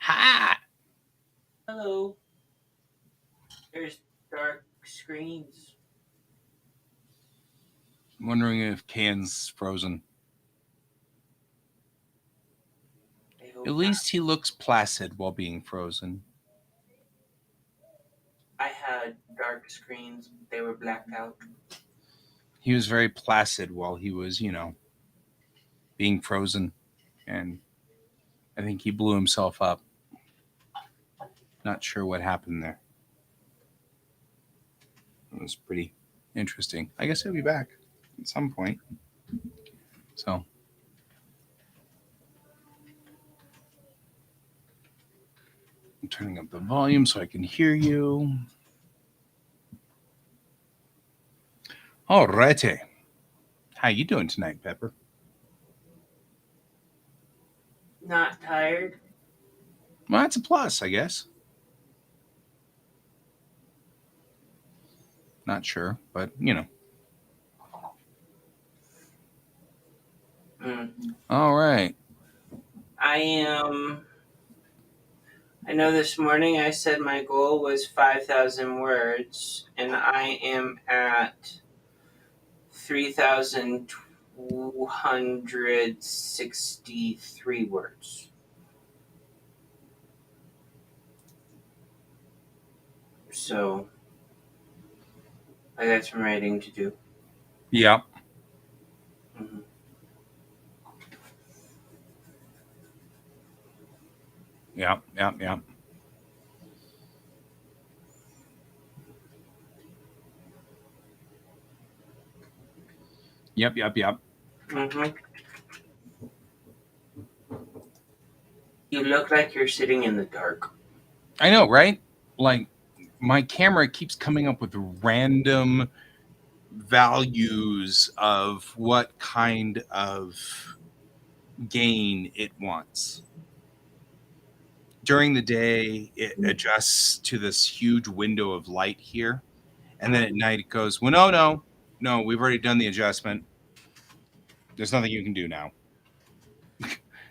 Hi. Hello. There's dark screens. I'm wondering if Can's frozen. I At hope not. least he looks placid while being frozen. I had dark screens, but they were blacked out. He was very placid while he was, being frozen. And I think he blew himself up. Not sure what happened there. It was pretty interesting. I guess he'll be back at some point. So I'm turning up the volume so I can hear you. Alrighty. How you doing tonight, Pepper? Not tired. Well, that's a plus, I guess. Not sure, but Mm. All right. I am. I know this morning I said my goal was 5,000 words, and I am at 3,263 words. So I got some writing to do. Yeah. Mm-hmm. Yeah. Yeah. Yeah. Yep. Yep. Yep. Mm-hmm. You look like you're sitting in the dark. I know, right? Like my camera keeps coming up with random values of what kind of gain it wants. During the day, it adjusts to this huge window of light here. And then at night, it goes, well, no, we've already done the adjustment. There's nothing you can do now.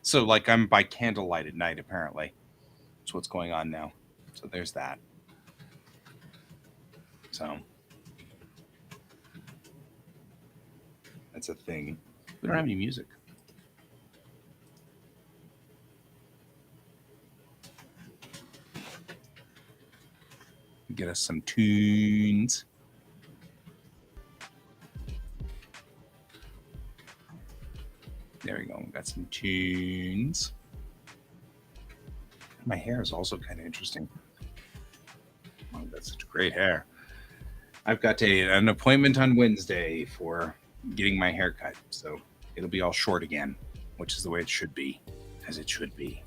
So, like, I'm by candlelight at night, apparently. That's what's going on now. So, there's that. So, that's a thing. We don't have any music. Get us some tunes. There we go. We got some tunes. My hair is also kind of interesting. Oh, that's such great hair. I've got an appointment on Wednesday for getting my hair cut, so it'll be all short again, which is the way it should be, as it should be.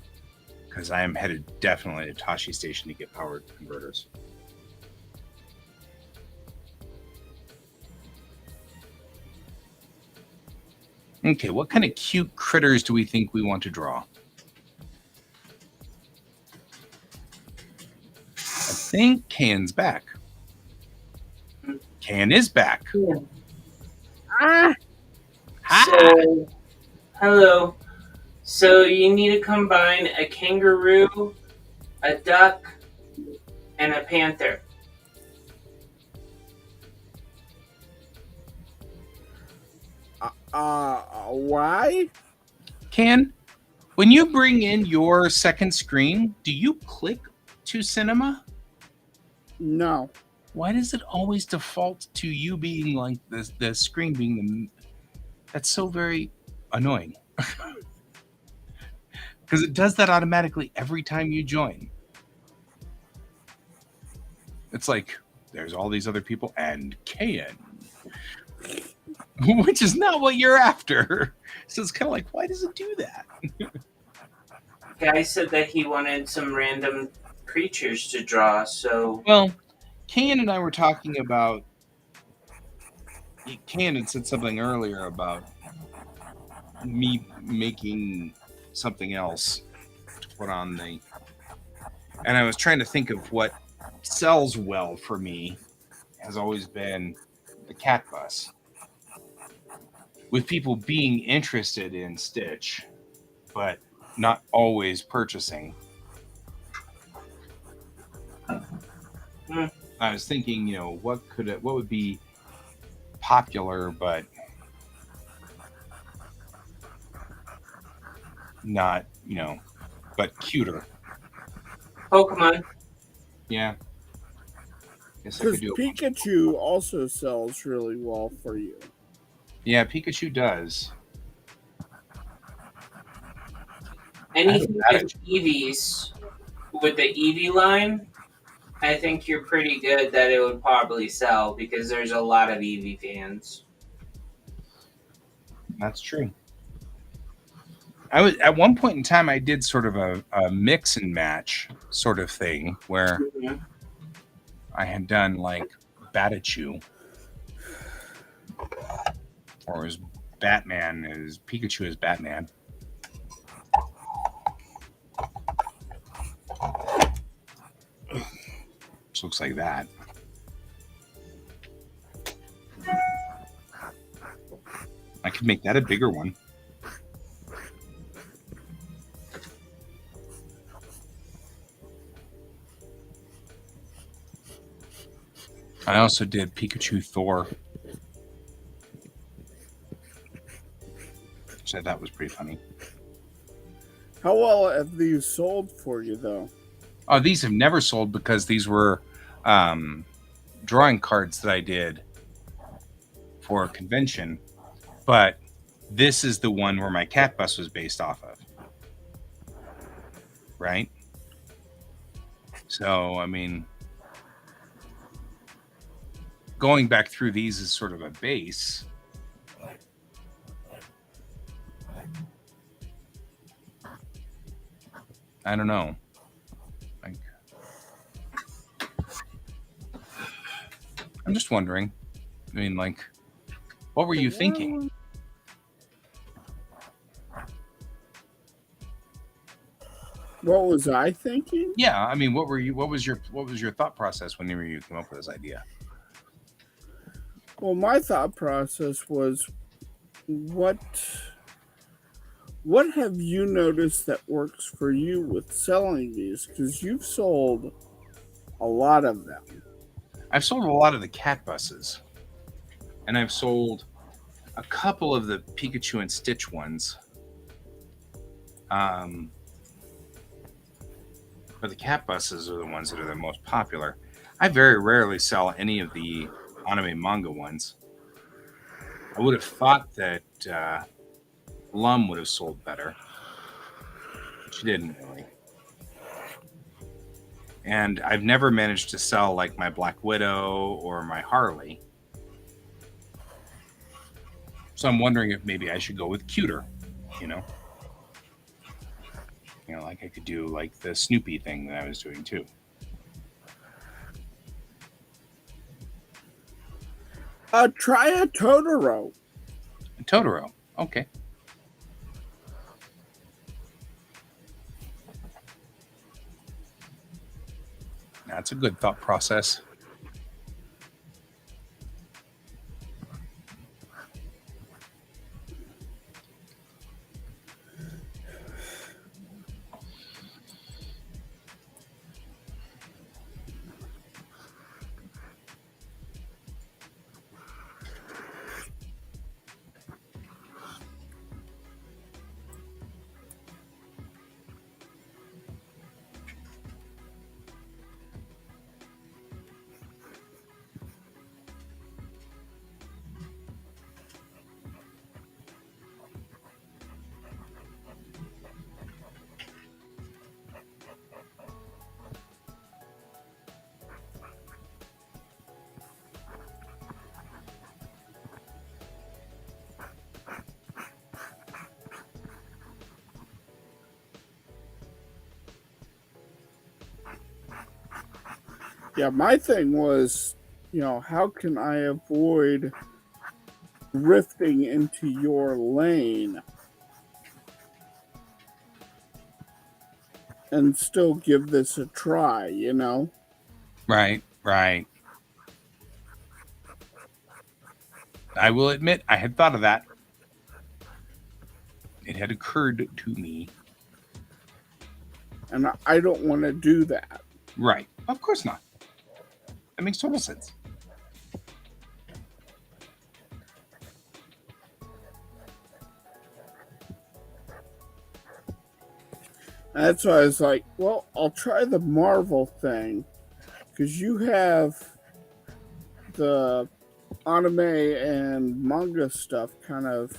Because I am headed definitely to Tashi Station to get power converters. Okay, what kind of cute critters do we think we want to draw? I think Can's back. Can is back. Yeah. Hi. So, hello. So you need to combine a kangaroo, a duck, and a panther. Why? Can, when you bring in your second screen, do you click to cinema? No. Why does it always default to you being like the screen being the? That's so very annoying. Because it does that automatically every time you join. It's like there's all these other people and KN, which is not what you're after. So it's kind of like, why does it do that? Guy said that he wanted some random creatures to draw, so Well, KN and I were talking about. KN had said something earlier about me making something else to put on the. And I was trying to think of what sells well for me has always been the cat bus. With people being interested in Stitch, but not always purchasing. Hmm. I was thinking, what would be popular, but not, but cuter. Pokemon. Yeah, guess I could Because do it. Pikachu also sells really well for you. Yeah, Pikachu does. I have a Anything with Pikachu. Eevees, with the Eevee line, I think you're pretty good that it would probably sell because there's a lot of Eevee fans. That's true. I was at one point in time. I did sort of a mix and match sort of thing where Mhm. I had done like Batachu, or as Batman is Pikachu as Batman. Which looks like that. I could make that a bigger one. I also did Pikachu Thor. So that was pretty funny. How well have these sold for you, though? Oh, these have never sold because these were drawing cards that I did for a convention. But this is the one where my cat bus was based off of. Right? So, I mean, going back through these is sort of a base. I don't know. Like, I'm just wondering. I mean, like, what were you thinking? What was I thinking? Yeah, I mean, what was your thought process when you came up with this idea? Well, my thought process was, what have you noticed that works for you with selling these? Because you've sold a lot of them. I've sold a lot of the cat buses, and I've sold a couple of the Pikachu and Stitch ones. But the cat buses are the ones that are the most popular. I very rarely sell any of the anime manga ones. I would have thought that Lum would have sold better. She didn't really. And I've never managed to sell like my Black Widow or my Harley. So I'm wondering if maybe I should go with cuter, you know? Like I could do like the Snoopy thing that I was doing too. Try a Totoro. Totoro. Okay. That's a good thought process. Yeah, my thing was, how can I avoid drifting into your lane and still give this a try, Right, right. I will admit I had thought of that. It had occurred to me. And I don't want to do that. Right. Of course not. That makes total sense. That's why I was like, well, I'll try the Marvel thing because you have the anime and manga stuff kind of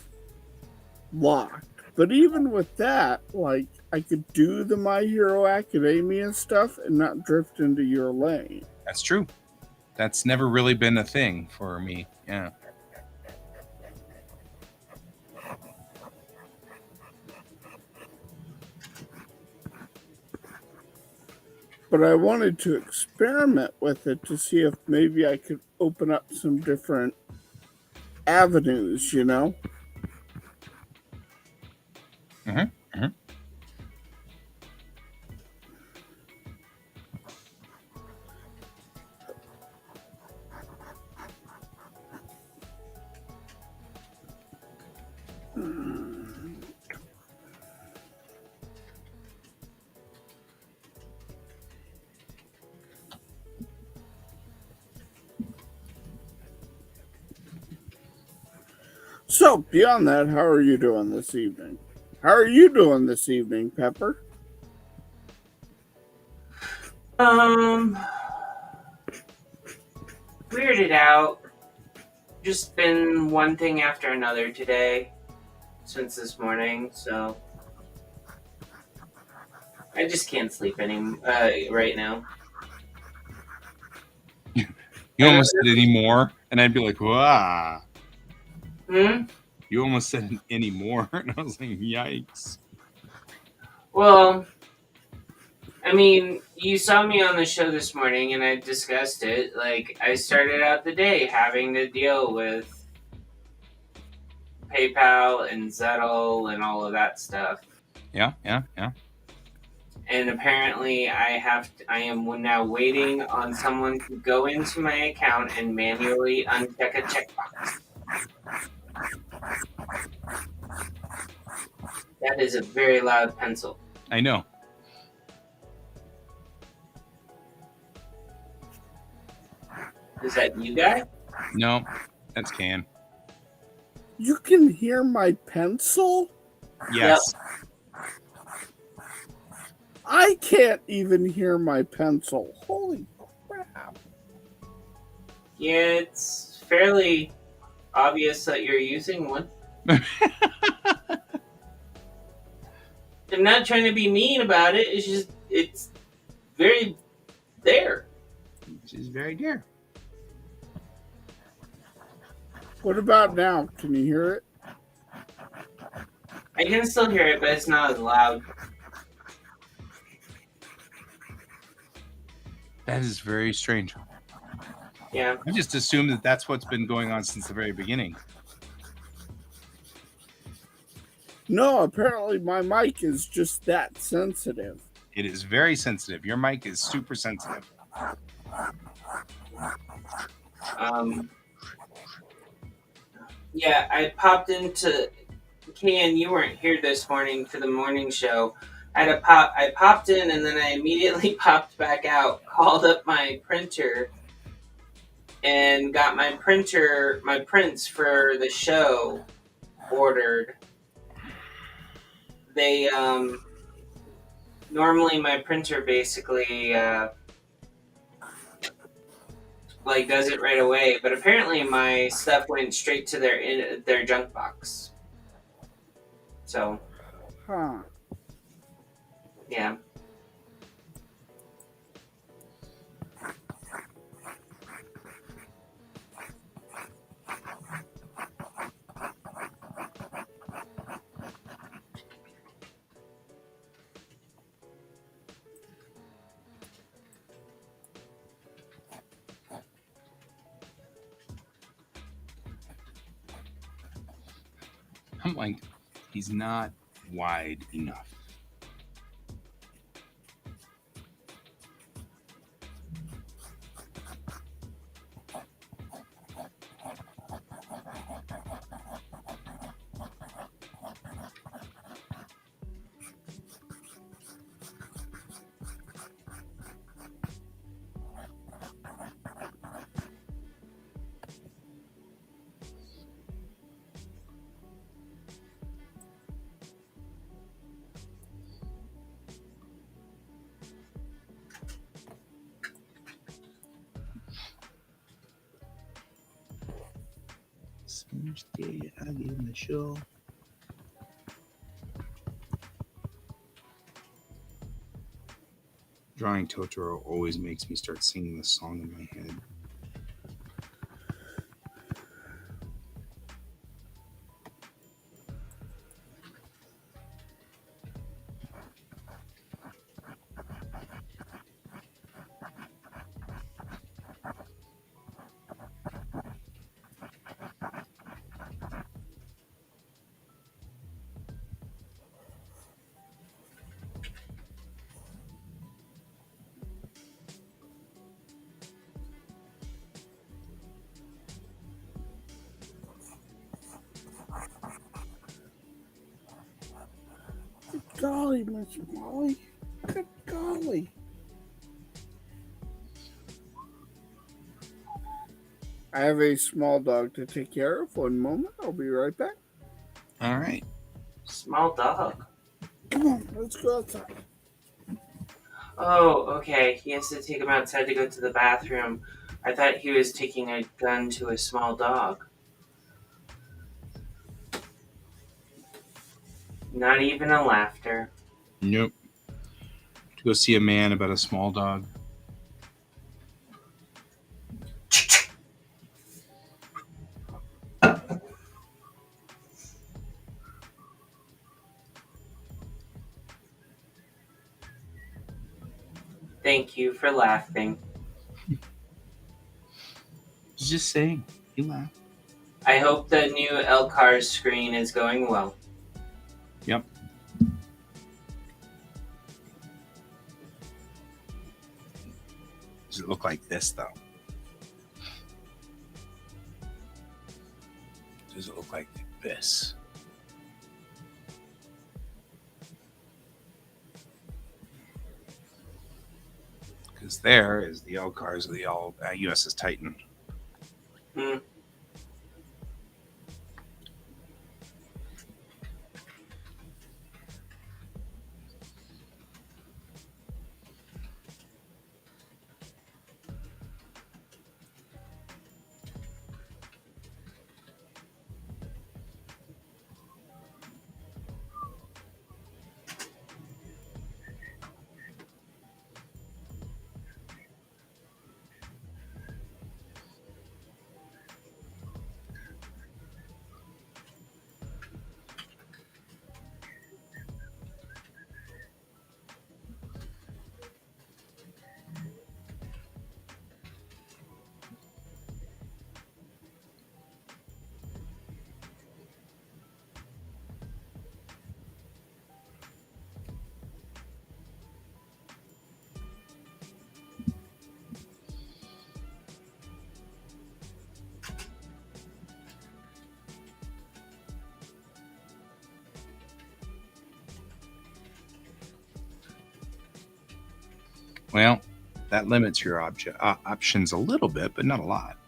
locked. But even with that, like, I could do the My Hero Academia stuff and not drift into your lane. That's true. That's never really been a thing for me. Yeah. But I wanted to experiment with it to see if maybe I could open up some different avenues, you know? Mm-hmm. Mm-hmm. So, beyond that, how are you doing this evening? How are you doing this evening, Pepper? Weirded out. Just been one thing after another today since this morning, so I just can't sleep right now. You almost said any more, and I'd be like, "Wow." You almost said any more, and I was like, "Yikes!" Well, I mean, you saw me on the show this morning, and I discussed it. Like, I started out the day having to deal with PayPal and Zettle and all of that stuff. Yeah. And apparently, I am now waiting on someone to go into my account and manually uncheck a checkbox. That is a very loud pencil. I know. Is that you guy? No, that's Can. You can hear my pencil? Yes. Yep. I can't even hear my pencil. Holy crap. Yeah, it's fairly obvious that you're using one. I'm not trying to be mean about it. It's just, it's very there. She's very dear. What about now? Can you hear it? I can still hear it, but it's not as loud. That is very strange. Yeah. I just assumed that that's what's been going on since the very beginning. No, apparently my mic is just that sensitive. It is very sensitive. Your mic is super sensitive. Yeah, I popped into Can. You weren't here this morning for the morning show. I popped in and then I immediately popped back out. Called up my printer and got my prints for the show ordered. They normally my printer basically like does it right away, but apparently my stuff went straight to their junk box. So, Huh. yeah. I'm like, he's not wide enough. Sunday, I give him a show. Drawing Totoro always makes me start singing this song in my head. Golly, Miss Molly. Good golly. I have a small dog to take care of. One moment. I'll be right back. All right. Small dog. Come on, let's go outside. Oh, okay. He has to take him outside to go to the bathroom. I thought he was taking a gun to a small dog. Not even a laughter. Nope. To go see a man about a small dog. Thank you for laughing. Just saying. You laugh. I hope the new Elcar's screen is going well. Yep. Does it look like this, though? Does it look like this? Because there is the L-cars of the USS Titan. Hmm. Well, that limits your options a little bit, but not a lot.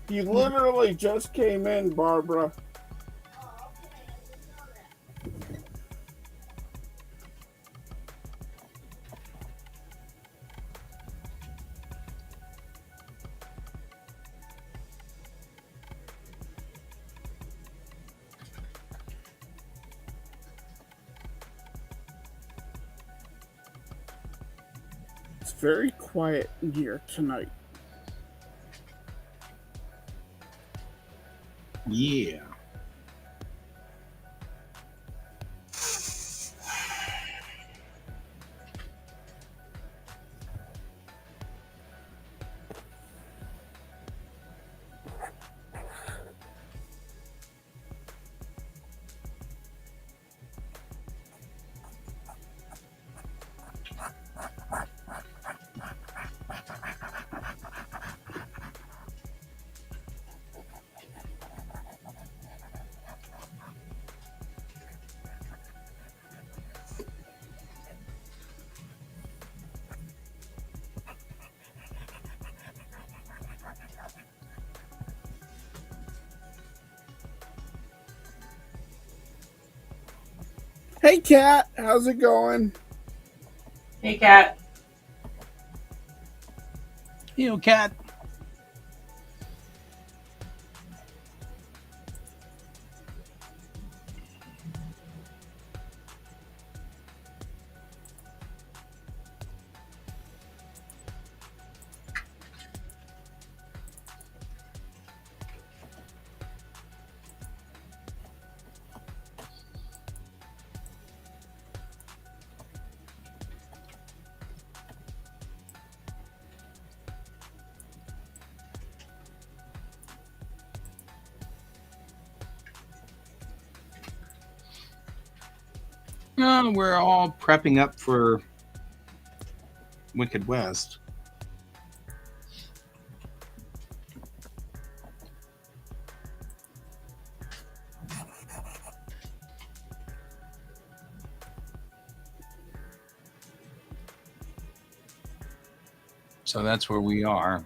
He literally just came in, Barbara. It's very quiet in here tonight. Yeah. Hey, Kat, how's it going? Hey, Kat. You know, cat. We're all prepping up for Wicked West. So that's where we are.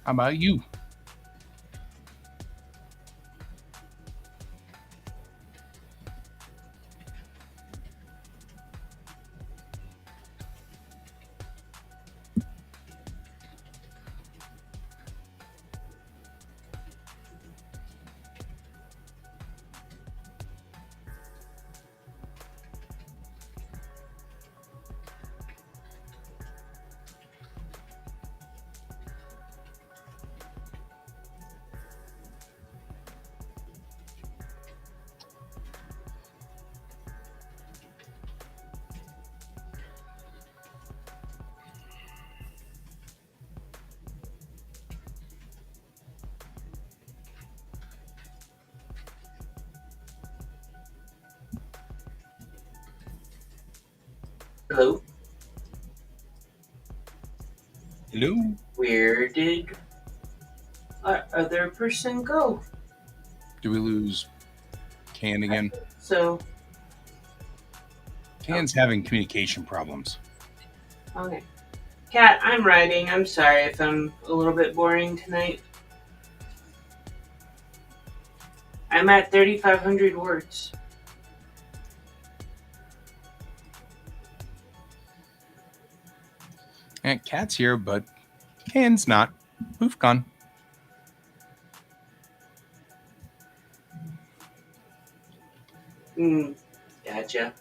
How about you? Hello. Hello? Where did our other person go? Do we lose Can again? So, Can's having communication problems. okay. Kat, I'm writing. I'm sorry if I'm a little bit boring tonight. I'm at 3,500 words. And Cat's here, but Can's not. Poof gone. Gotcha.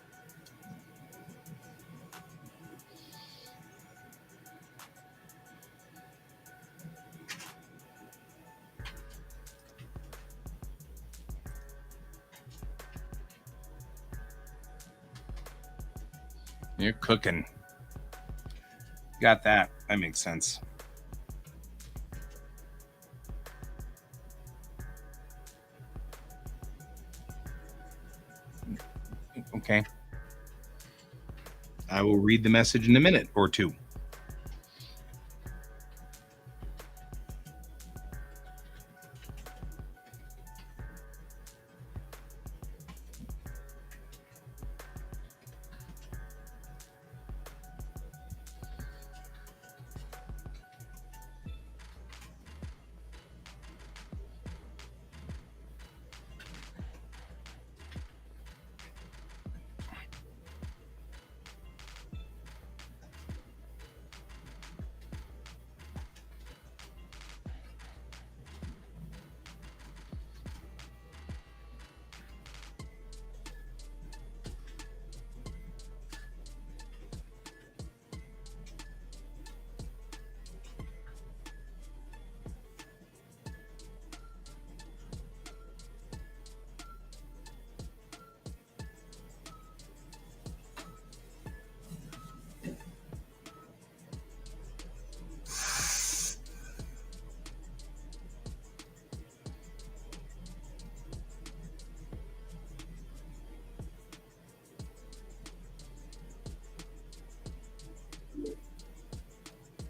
You're cooking. Got that. That makes sense. Okay. I will read the message in a minute or two.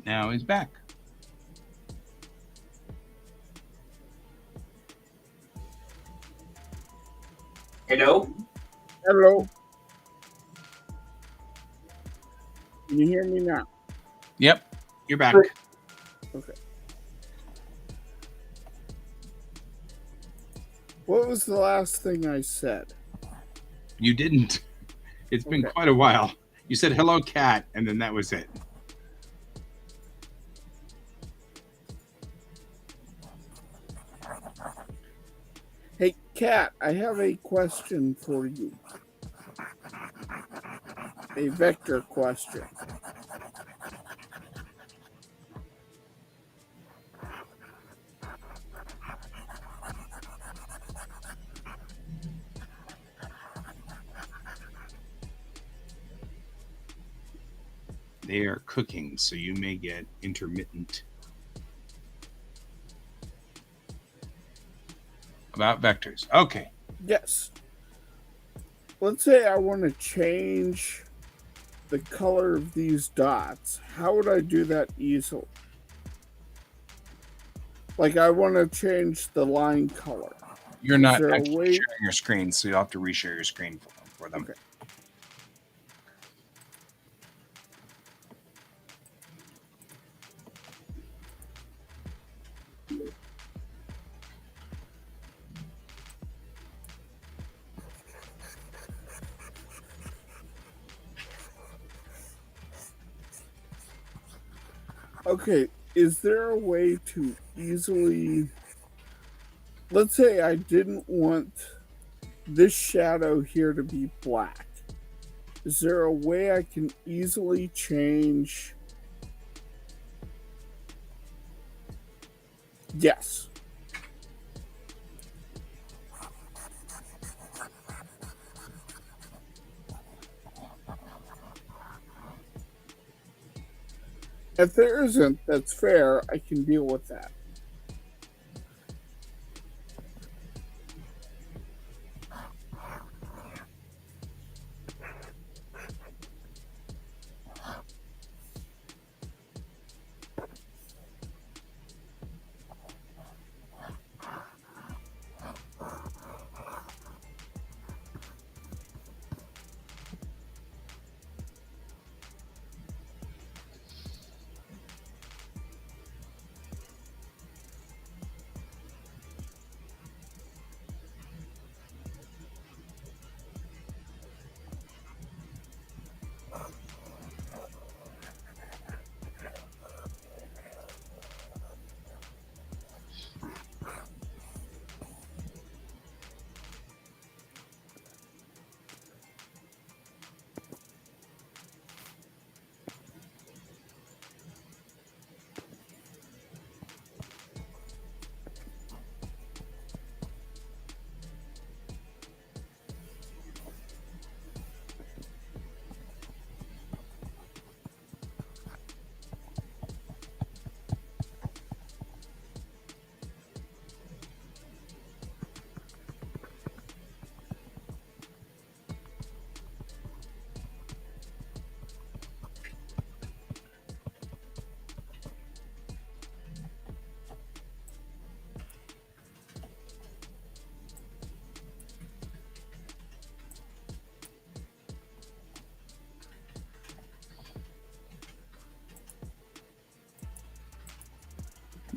Now he's back. Hello? Hello. Can you hear me now? Yep. You're back. Okay. What was the last thing I said? You didn't. It's been Okay. quite a while. You said hello, cat, and then that was it. Hey, Kat, I have a question for you. A vector question. They are cooking, so you may get intermittent. About vectors. Okay. Yes. Let's say I want to change the color of these dots. How would I do that easily? Like I want to change the line color. You're not there a actually way- sharing your screen, so you'll have to reshare your screen for them. Okay. Okay, is there a way to easily... Let's say I didn't want this shadow here to be black. Is there a way I can easily change... Yes. If there isn't, that's fair. I can deal with that.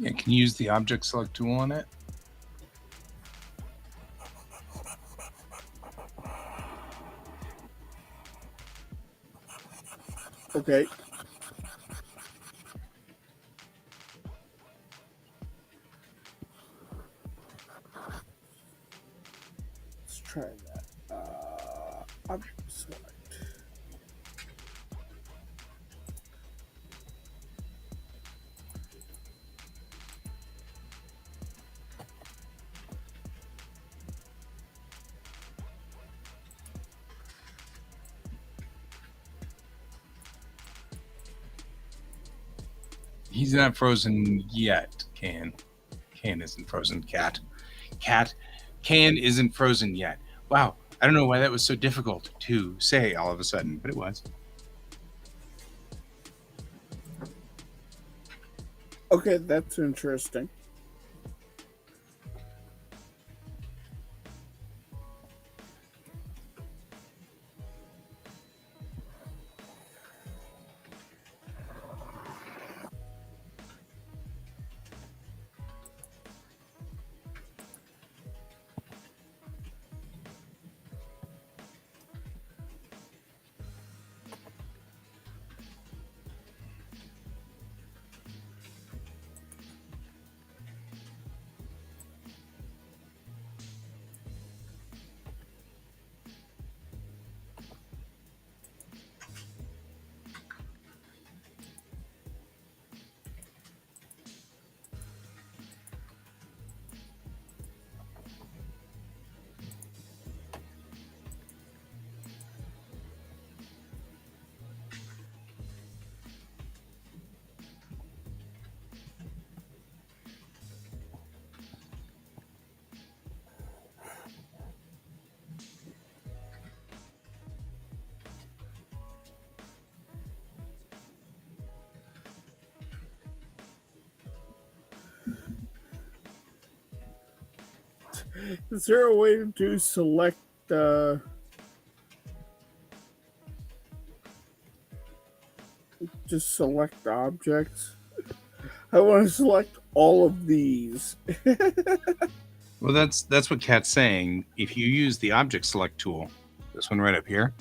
Yeah, can you use the object select tool on it? Okay. Let's try that. Object select. He's not frozen yet, Can. Can isn't frozen. Cat. Can isn't frozen yet. Wow. I don't know why that was so difficult to say all of a sudden, but it was. Okay, that's interesting. Is there a way to select just select objects? I want to select all of these. Well, that's what Cat's saying. If you use the object select tool, this one right up here,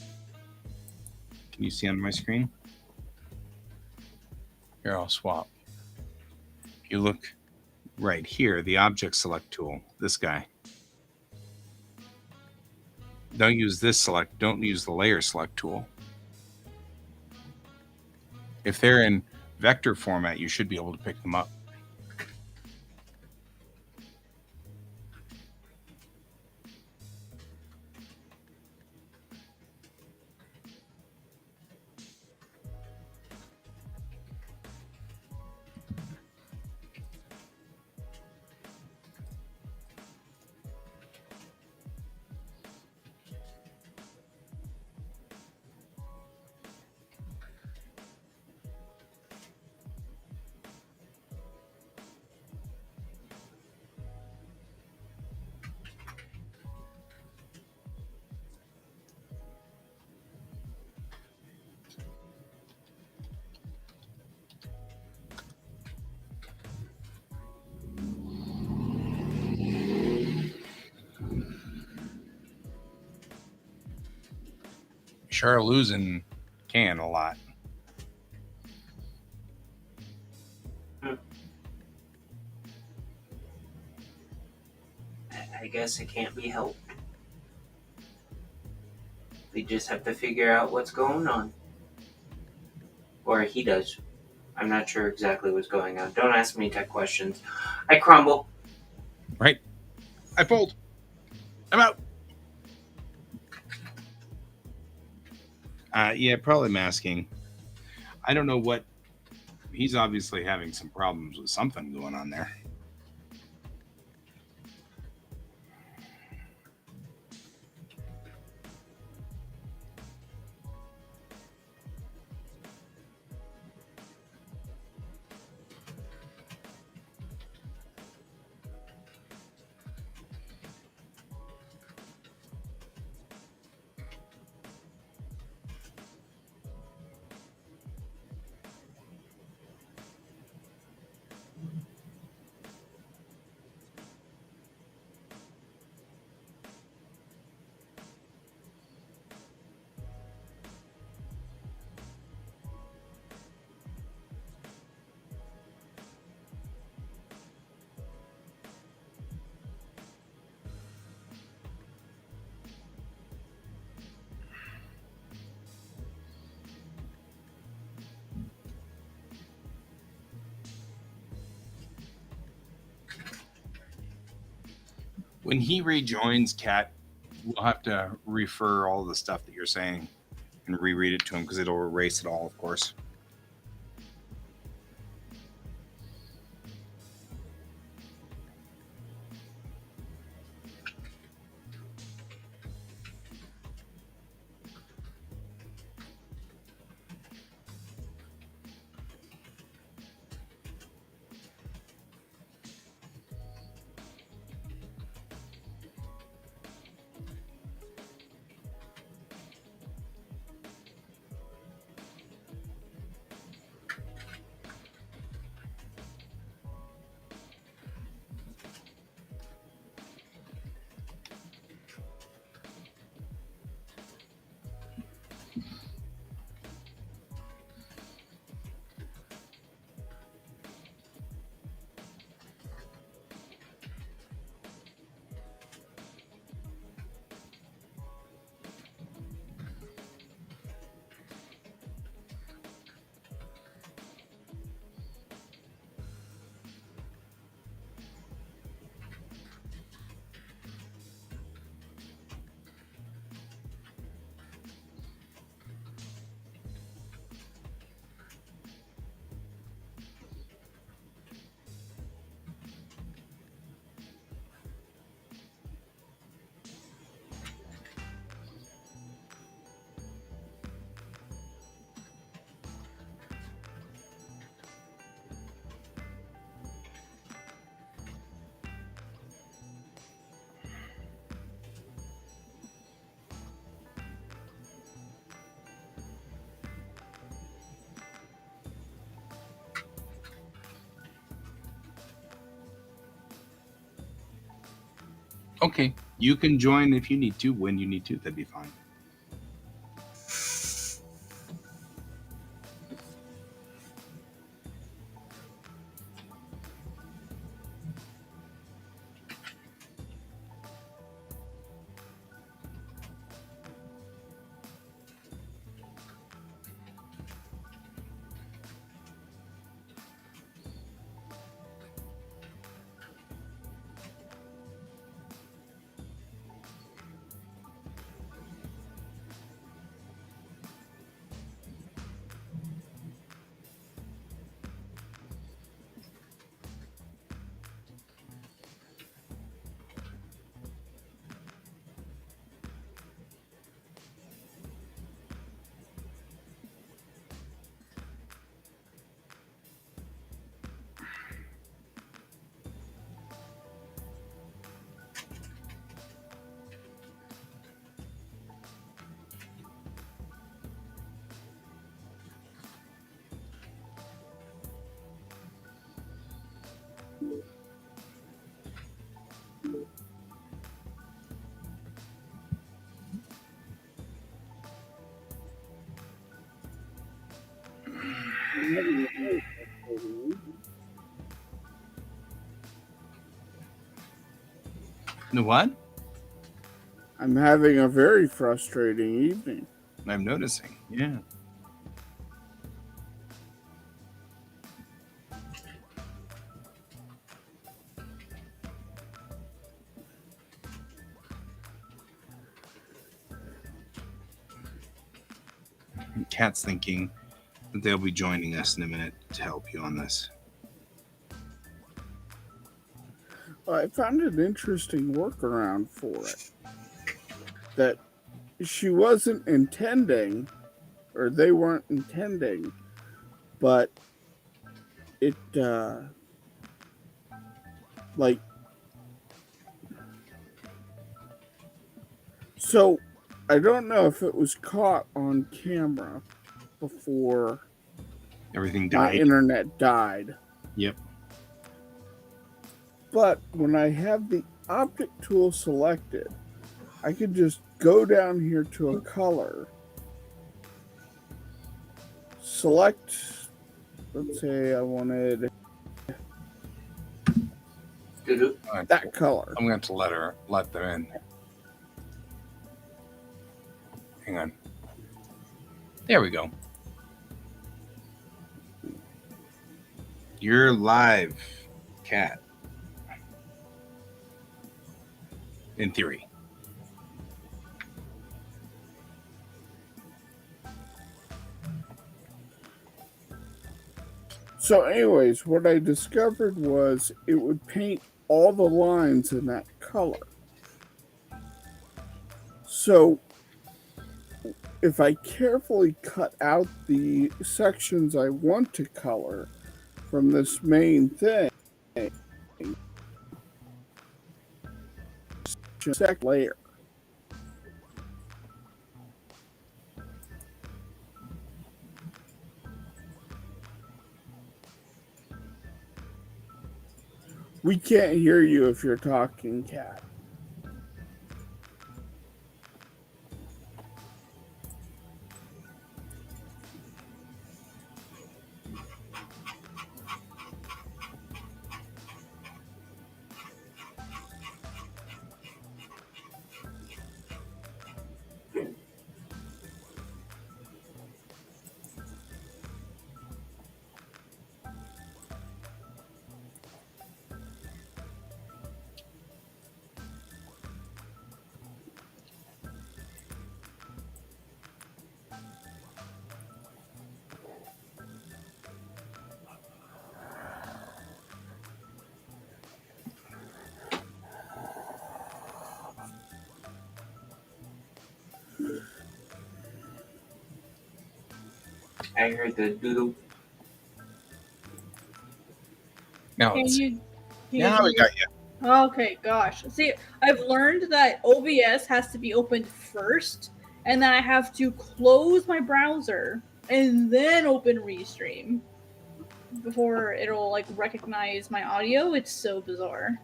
can you see on my screen? Here, I'll swap. If you look right here, the object select tool, this guy. Don't use this select, don't use the layer select tool. If they're in vector format, you should be able to pick them up. Sure, losing Can a lot. I guess it can't be helped. We just have to figure out what's going on. Or he does. I'm not sure exactly what's going on. Don't ask me tech questions. I crumble. Right? I fold. I'm out. Yeah, probably masking. I don't know what. He's obviously having some problems with something going on there. When he rejoins, Kat, we'll have to refer all the stuff that you're saying and reread it to him because it'll erase it all, of course. Okay, you can join if you need to, when you need to. That'd be fine. The what? I'm having a very frustrating evening. I'm noticing. Yeah. Kat's thinking that they'll be joining us in a minute to help you on this. Well, I found an interesting workaround for it. That she wasn't intending, or they weren't intending, but it, like, so I don't know if it was caught on camera before Everything my died. internet died. Yep. But when I have the object tool selected, I can just go down here to a color, select, let's say I wanted that color. I'm going to let them in. Hang on. There we go. You're live, Kat. in theory. So anyways, what I discovered was it would paint all the lines in that color. So if I carefully cut out the sections I want to color from this main thing, second layer. We can't hear you if you're talking, Cat. I heard the doodle. Now, Can let's see. you? Yeah, we got you. Okay, gosh. See, I've learned that OBS has to be opened first, and then I have to close my browser and then open Restream before it'll like recognize my audio. It's so bizarre.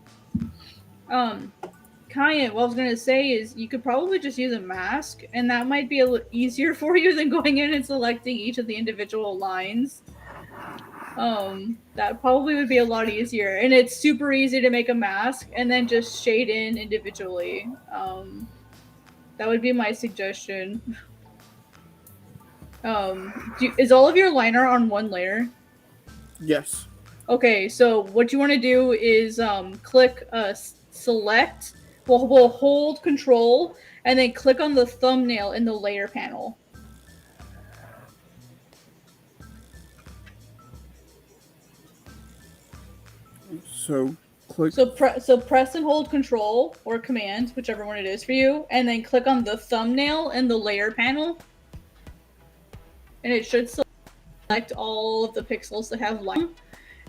Kyan, what I was gonna say is you could probably just use a mask, and that might be a little easier for you than going in and selecting each of the individual lines. That probably would be a lot easier, and it's super easy to make a mask and then just shade in individually. That would be my suggestion. Is all of your liner on one layer? Yes. Okay, so what you want to do is click select. We'll hold control and then click on the thumbnail in the layer panel. So click. So press and hold control or command, whichever one it is for you, and then click on the thumbnail in the layer panel. And it should select all of the pixels that have line.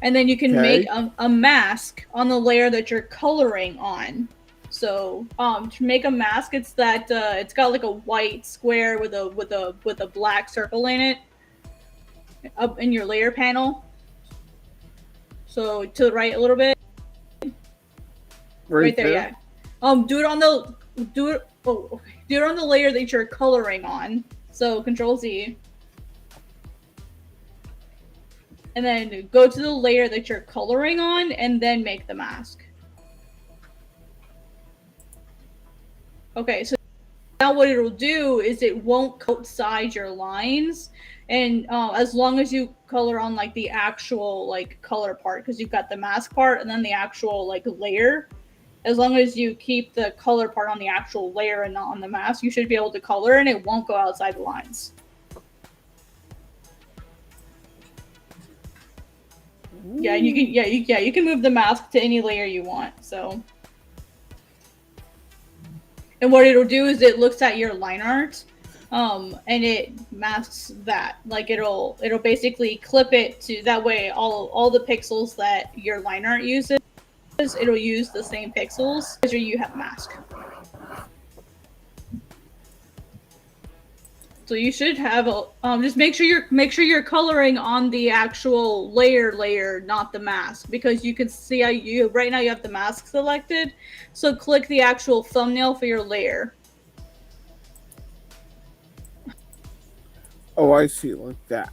And then you can make a mask on the layer that you're coloring on. So to make a mask, it's that it's got like a white square with a black circle in it up in your layer panel. So to the right a little bit. Right there, yeah. Do it on the layer that you're coloring on. So Control Z. And then go to the layer that you're coloring on and then make the mask. Okay, so now what it'll do is it won't go outside your lines, and as long as you color on like the actual like color part, because you've got the mask part and then the actual like layer. As long as you keep the color part on the actual layer and not on the mask, you should be able to color and it won't go outside the lines. Yeah, you can move the mask to any layer you want. So, and what it'll do is it looks at your line art, and it masks that. Like it'll basically clip it to that way. All the pixels that your line art uses, it'll use the same pixels as you have mask. So you should have a just make sure you're coloring on the actual layer, not the mask, because you can see how you right now you have the mask selected. So click the actual thumbnail for your layer. Oh, I see, like that.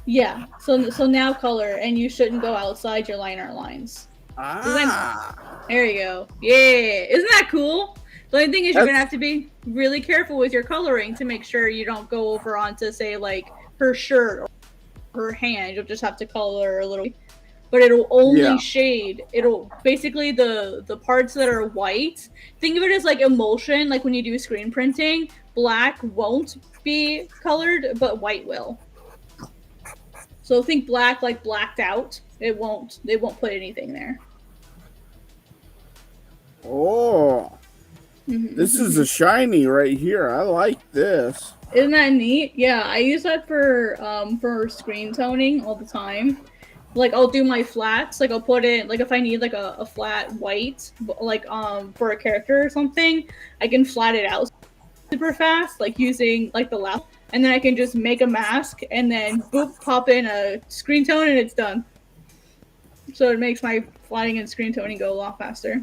Yeah. So now color, and you shouldn't go outside your liner lines. There you go. Yeah, isn't that cool? The only thing is you're going to have to be really careful with your coloring to make sure you don't go over onto, say, like, her shirt or her hand. You'll just have to color a little. but it'll only Yeah. shade. It'll basically the parts that are white. Think of it as like emulsion, like when you do screen printing. Black won't be colored, but white will. So think black like blacked out. They won't put anything there. Oh, this is a shiny right here. I like this. Isn't that neat? Yeah, I use that for screen toning all the time. Like I'll do my flats, like I'll put it like if I need like a flat white, like for a character or something, I can flat it out super fast, like using like the left, and then I can just make a mask and then boop, pop in a screen tone and it's done. So it makes my flatting and screen toning go a lot faster.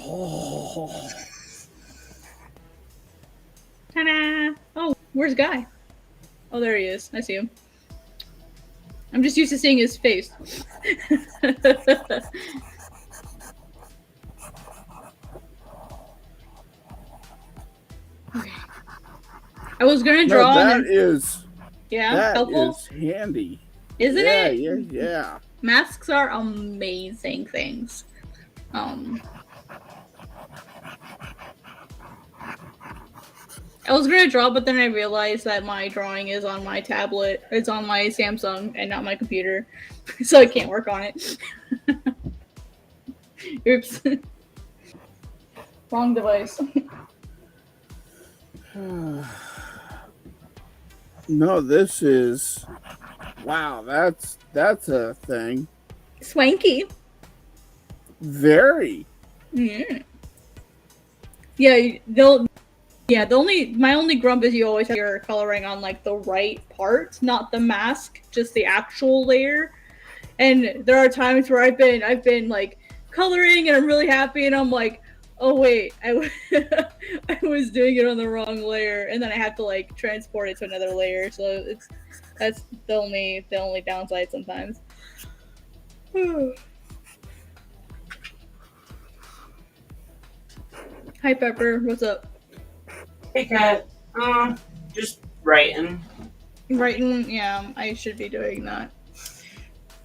Oh, Ta-da! Oh, where's Guy? Oh, there he is. I see him. I'm just used to seeing his face. I was gonna draw. no, that is helpful. is handy. Isn't Yeah, it? yeah. Masks are amazing things. I was gonna draw, but then I realized that my drawing is on my tablet. It's on my Samsung and not my computer, so I can't work on it. Oops. Wrong device. No, this is wow. That's a thing. Swanky. Very. Yeah. Yeah. My only grump is you always have your coloring on like the right part, not the mask, just the actual layer. And there are times where I've been like coloring and I'm really happy and I'm like, oh wait, I was doing it on the wrong layer, and then I have to like transport it to another layer. So that's the only downside sometimes. Hi Pepper, what's up? Hey, Kat. Just writing. Writing, yeah, I should be doing that.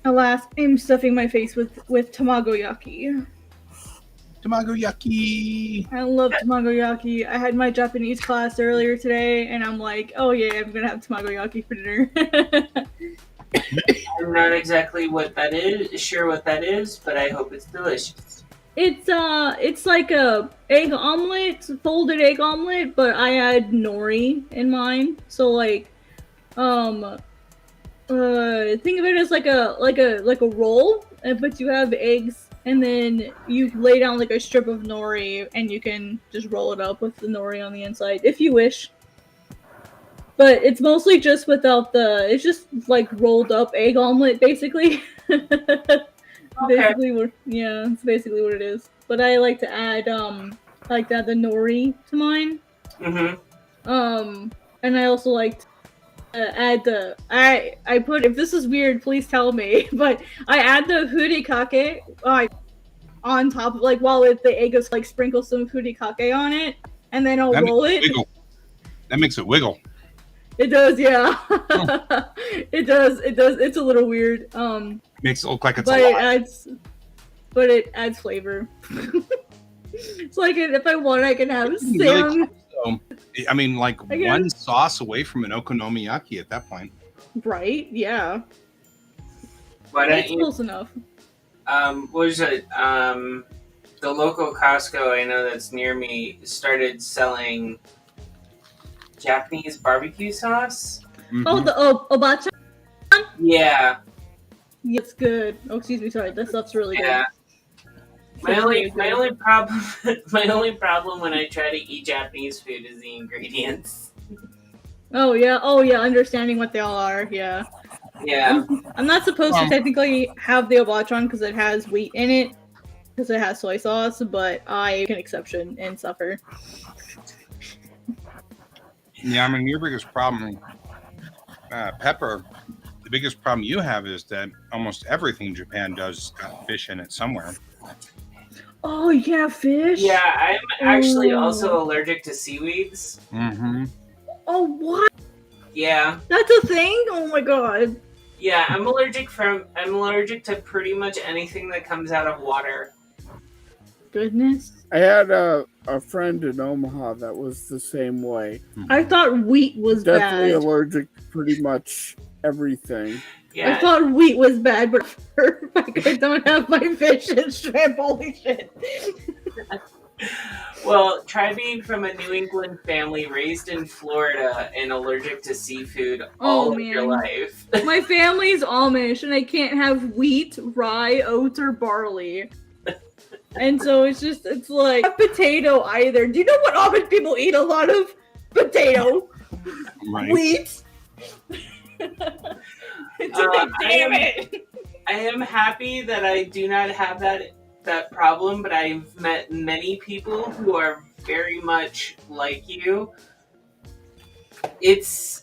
Alas, I'm stuffing my face with tamagoyaki. Tamagoyaki. I love tamagoyaki. I had my Japanese class earlier today, and I'm like, oh yeah, I'm gonna have tamagoyaki for dinner. I'm not exactly sure what that is, but I hope it's delicious. It's like a egg omelet, folded egg omelet, but I add nori in mine. So like, think of it as like a roll, but you have eggs, and then you lay down like a strip of nori, and you can just roll it up with the nori on the inside if you wish. But it's mostly just without it's just like rolled up egg omelet, basically. Basically, it's basically what it is. But I like to add the nori to mine. And I also like to add I put, if this is weird, please tell me. But I add the furikake on top of, like, while the egg is like, sprinkle some furikake on it, and then I'll roll it. Wiggle. That makes it wiggle. It does, yeah. It does. It's a little weird. Makes it look like it's alive. It adds flavor. It's like, if I want, I can have Sam. Really cool. I mean, like, one sauce away from an okonomiyaki at that point. Right? Yeah. That's close enough. What was it? The local Costco I know that's near me started selling Japanese barbecue sauce. Mm-hmm. Oh, the obacha? Yeah. It's good. Oh, excuse me, sorry. That stuff's really good. My only problem when I try to eat Japanese food is the ingredients. Oh yeah, understanding what they all are, yeah. Yeah. I'm not supposed to technically have the obachan because it has wheat in it, because it has soy sauce, but I make an exception and suffer. Yeah, I mean, your biggest problem, Pepper, the biggest problem you have is that almost everything Japan does got fish in it somewhere. Oh, yeah, fish? Yeah, I'm actually also allergic to seaweeds. Mm-hmm. Oh, what? Yeah. That's a thing? Oh my god. Yeah, I'm allergic to pretty much anything that comes out of water. Goodness. I had a friend in Omaha that was the same way. I thought wheat was Definitely bad. allergic to pretty much everything. Yeah. I thought wheat was bad, but for a fact I don't have my fish and shrimp. Holy shit. Well, try being from a New England family raised in Florida and allergic to seafood all of your man. life. My family's Amish and I can't have wheat, rye, oats, or barley. And so it's like not potato either. Do you know what Amish people eat? A lot of potato, Right. wheat. It's like, damn it. I am happy that I do not have that problem, but I've met many people who are very much like you. It's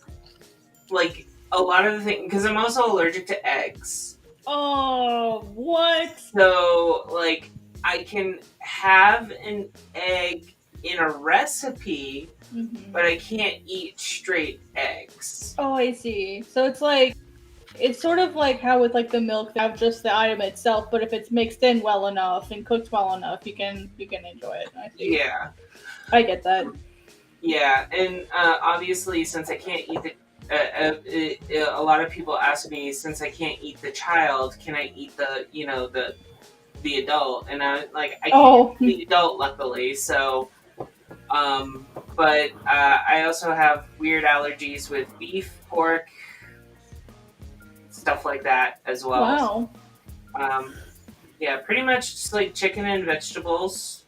like a lot of the things, because I'm also allergic to eggs. Oh, what? So, like, I can have an egg in a recipe, but I can't eat straight eggs. Oh, I see. So it's sort of like how with like the milk, they have just the item itself, but if it's mixed in well enough and cooked well enough, you can enjoy it. I see. Yeah. I get that. Yeah, and obviously, since I can't eat a lot of people ask me, since I can't eat the child, can I eat the adult? And I can't eat the adult, luckily. So, but I also have weird allergies with beef, pork, stuff like that as well. Wow. Yeah, pretty much just like chicken and vegetables.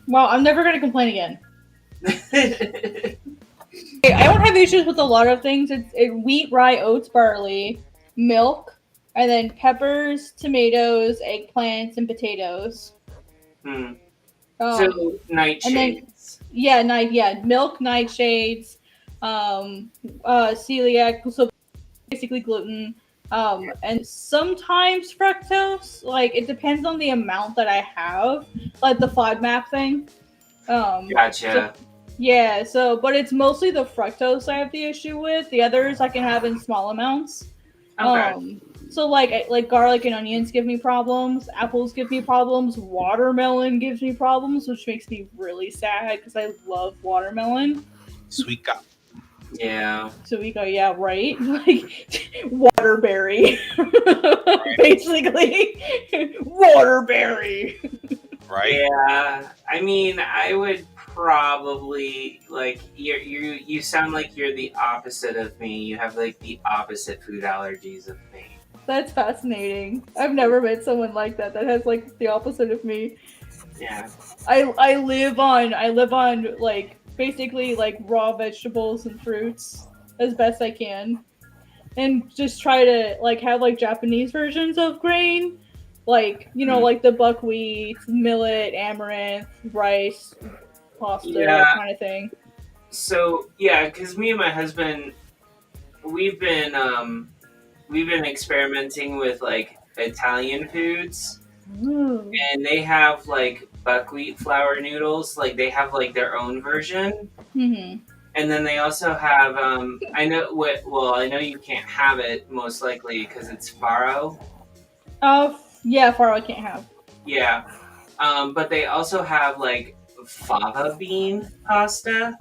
Well, I'm never gonna complain again. I don't have issues with a lot of things. It's wheat, rye, oats, barley, milk, and then peppers, tomatoes, eggplants, and potatoes. So nightshades. Milk, nightshades, celiac, so basically gluten, and sometimes fructose. Like it depends on the amount that I have, like the FODMAP thing. Gotcha. But it's mostly the fructose I have the issue with. The others I can have in small amounts. Okay. So like garlic and onions give me problems. Apples give me problems. Watermelon gives me problems, which makes me really sad because I love watermelon. Sweet guy. Yeah. So we go, yeah, right? Like waterberry. Basically. Waterberry. Right. Yeah. I mean, I would probably like you sound like you're the opposite of me. You have like the opposite food allergies of me. That's fascinating. I've never met someone like that has like the opposite of me. Yeah. I live on like basically like raw vegetables and fruits as best I can, and just try to like have like Japanese versions of grain, like like the buckwheat, millet, amaranth, rice, pasta, that kind of thing. So yeah, because me and my husband, we've been experimenting with like Italian foods, and they have like buckwheat flour noodles. Like they have like their own version, and then they also have I know you can't have it most likely because it's farro. Yeah, farro I can't have. Yeah, but they also have like fava bean pasta.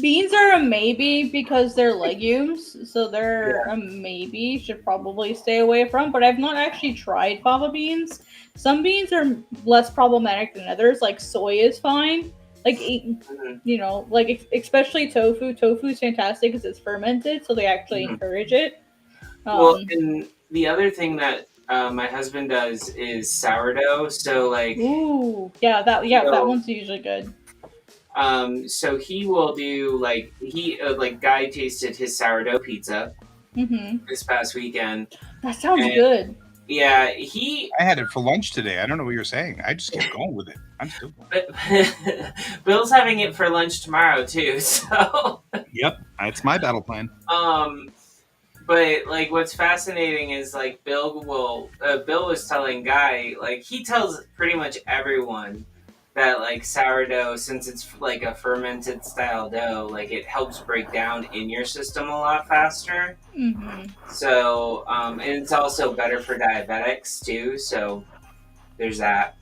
Beans are a maybe because they're legumes, so they're a maybe. Should probably stay away from. But I've not actually tried fava beans. Some beans are less problematic than others. Like soy is fine. Like like especially tofu. Tofu is fantastic because it's fermented, so they actually encourage it. Well, and the other thing that my husband does is sourdough. So like, that one's usually good. So he will do like Guy tasted his sourdough pizza this past weekend. That sounds good. Yeah, I had it for lunch today. I don't know what you're saying. I just kept going with it. I'm still going. Bill's having it for lunch tomorrow too. So yep, that's my battle plan. But like, what's fascinating is like Bill was telling Guy, like he tells pretty much everyone that like sourdough, since it's like a fermented style dough, like it helps break down in your system a lot faster. Mm-hmm. So, and it's also better for diabetics too. So there's that.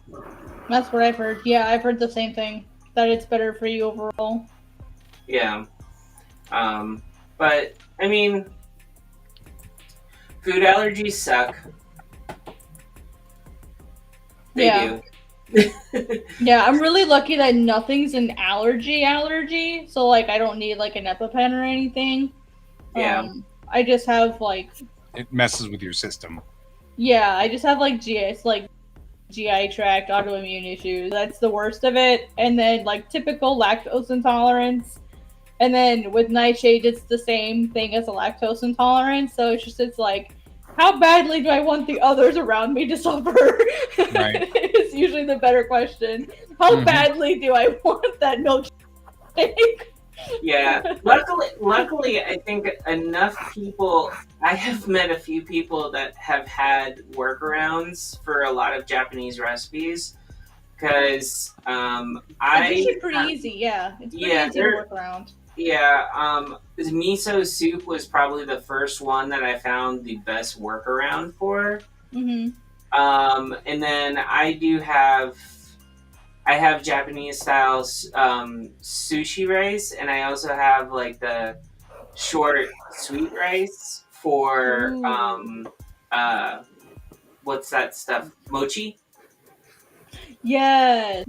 That's what I've heard. Yeah, I've heard the same thing. That it's better for you overall. Yeah. But I mean, food allergies suck. They Yeah. do. Yeah, I'm really lucky that nothing's an allergy. So like I don't need like an EpiPen or anything. Yeah. I just have like It messes with your system. I just have like GI tract autoimmune issues. That's the worst of it. And then like typical lactose intolerance. And then with nightshade, it's the same thing as a lactose intolerance. So it's like, how badly do I want the others around me to suffer? Right. It's usually the better question. How badly do I want that milkshake? Yeah. Luckily, I think enough people. I have met a few people that have had workarounds for a lot of Japanese recipes because It's usually pretty easy. Yeah, it's pretty easy to work around. Yeah, miso soup was probably the first one that I found the best workaround for. Mm-hmm. And then I have Japanese style sushi rice, and I also have like the short sweet rice for what's that stuff? Mochi? Yes.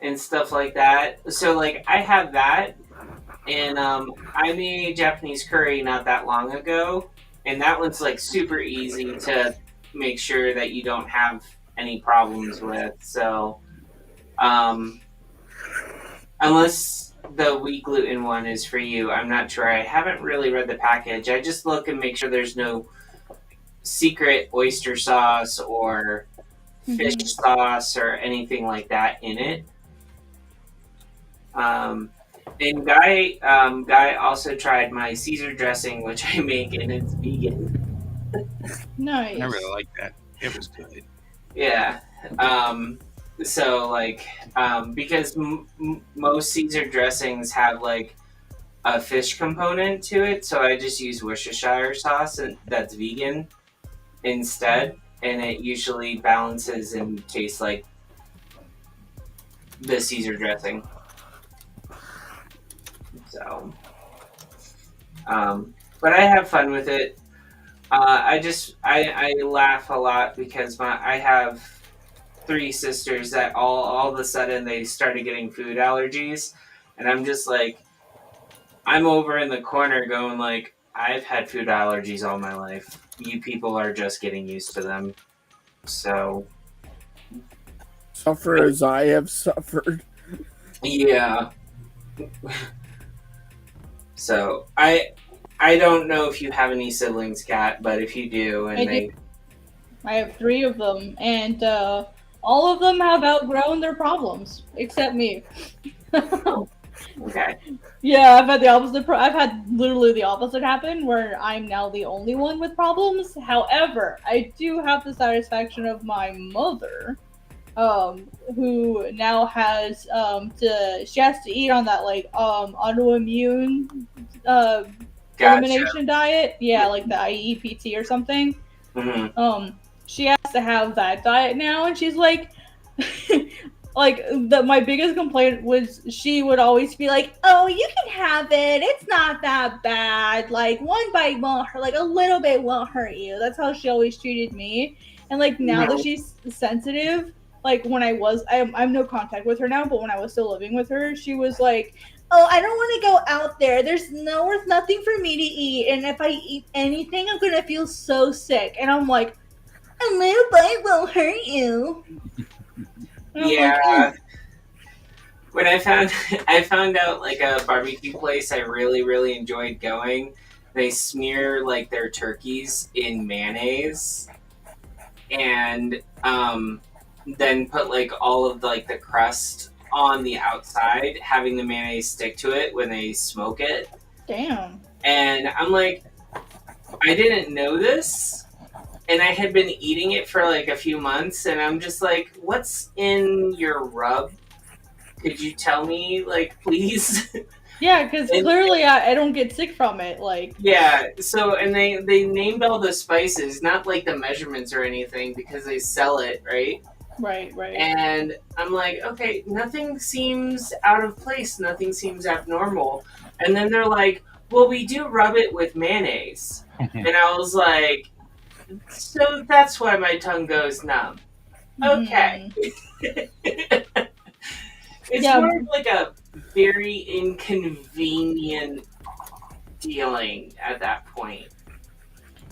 And stuff like that. So like I have that, and I made Japanese curry not that long ago, and that one's like super easy to make sure that you don't have any problems with. So unless the wheat gluten one is for you, I'm not sure. I haven't really read the package. I just look and make sure there's no secret oyster sauce or fish sauce or anything like that in it. And Guy also tried my Caesar dressing, which I make, and it's vegan. Nice. I really like that. It was good. Yeah. So like, because most Caesar dressings have like a fish component to it, so I just use Worcestershire sauce, and that's vegan instead, and it usually balances and tastes like the Caesar dressing. So, but I have fun with it. I laugh a lot because I have 3 sisters that all of a sudden they started getting food allergies, and I'm just like, I'm over in the corner going like, I've had food allergies all my life. You people are just getting used to them. So Suffer as I have suffered. yeah. So I don't know if you have any siblings, Kat, but if you do, and I have 3 of them, and all of them have outgrown their problems, except me. Okay. Yeah, I've had the opposite. I've had literally the opposite happen, where I'm now the only one with problems. However, I do have the satisfaction of my mother, who now has she has to eat on that like autoimmune elimination diet. Yeah, like the IEPT or something. Mm-hmm. She has to have that diet now, and she's like. My biggest complaint was she would always be like, "Oh, you can have it. It's not that bad. Like one bite won't hurt. Like a little bit won't hurt you." That's how she always treated me. And like now that she's sensitive, like when I'm no contact with her now, but when I was still living with her, she was like, "Oh, I don't want to go out there. There's nothing for me to eat. And if I eat anything, I'm gonna feel so sick." And I'm like, "A little bite won't hurt you." Yeah. When I found out like a barbecue place I really enjoyed going, they smear like their turkeys in mayonnaise and then put like all of like the crust on the outside, having the mayonnaise stick to it when they smoke it. Damn. And I'm like, I didn't know this, and I had been eating it for like a few months, and I'm just like, "What's in your rub? Could you tell me, like, please?" Yeah, because And clearly I don't get sick from it. Like, yeah, so and they named all the spices, not like the measurements or anything, because they sell it, right? right. And I'm like, okay, nothing seems out of place, nothing seems abnormal. And then they're like, well, we do rub it with mayonnaise. And I was like, so that's why my tongue goes numb. Okay. Mhm. It's Yeah, more of like a very inconvenient feeling at that point.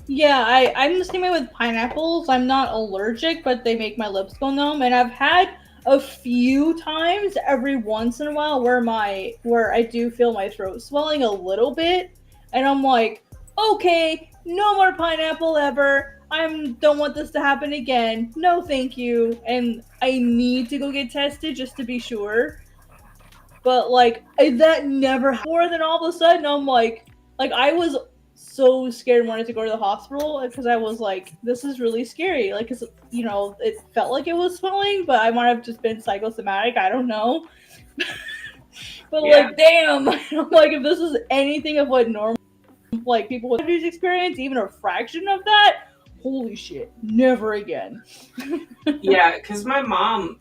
yeah. I'm the same way with pineapples. I'm not allergic, but they make my lips go numb, and I've had a few times every once in a while where I do feel my throat swelling a little bit, and I'm like, okay, no more pineapple ever. I don't want this to happen again. No, thank you. And I need to go get tested just to be sure. But like that never happened before. Then all of a sudden I'm like I was so scared and wanted to go to the hospital because I was like, this is really scary. Like, cause it felt like it was swelling, but I might have just been psychosomatic. I don't know. But Yeah. like, damn, I'm like, if this is anything of what normal like people with diabetes experience, even a fraction of that, holy shit, never again. Yeah, because my mom,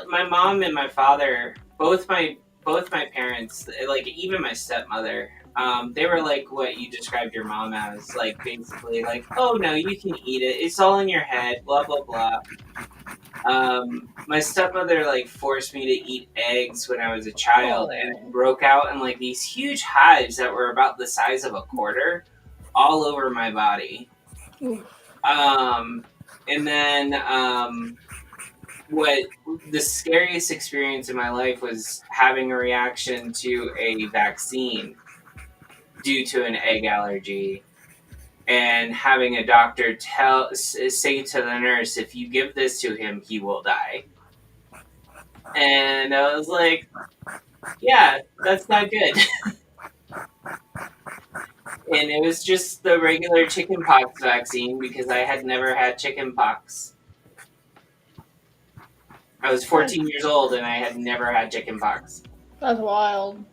my mom and my father, both my parents, like even my stepmother, they were like what you described your mom as, like basically like, oh no, you can eat it, it's all in your head, blah blah blah. My stepmother like forced me to eat eggs when I was a child, and it Oh. broke out in like these huge hives that were about the size of a quarter, all over my body. Oof. And then what the scariest experience in my life was having a reaction to a vaccine due to an egg allergy, and having a doctor say to the nurse, if you give this to him, he will die. And I was like, yeah, that's not good. And it was just the regular chickenpox vaccine because I had never had chickenpox. I was 14 years old and I had never had chickenpox. That's wild.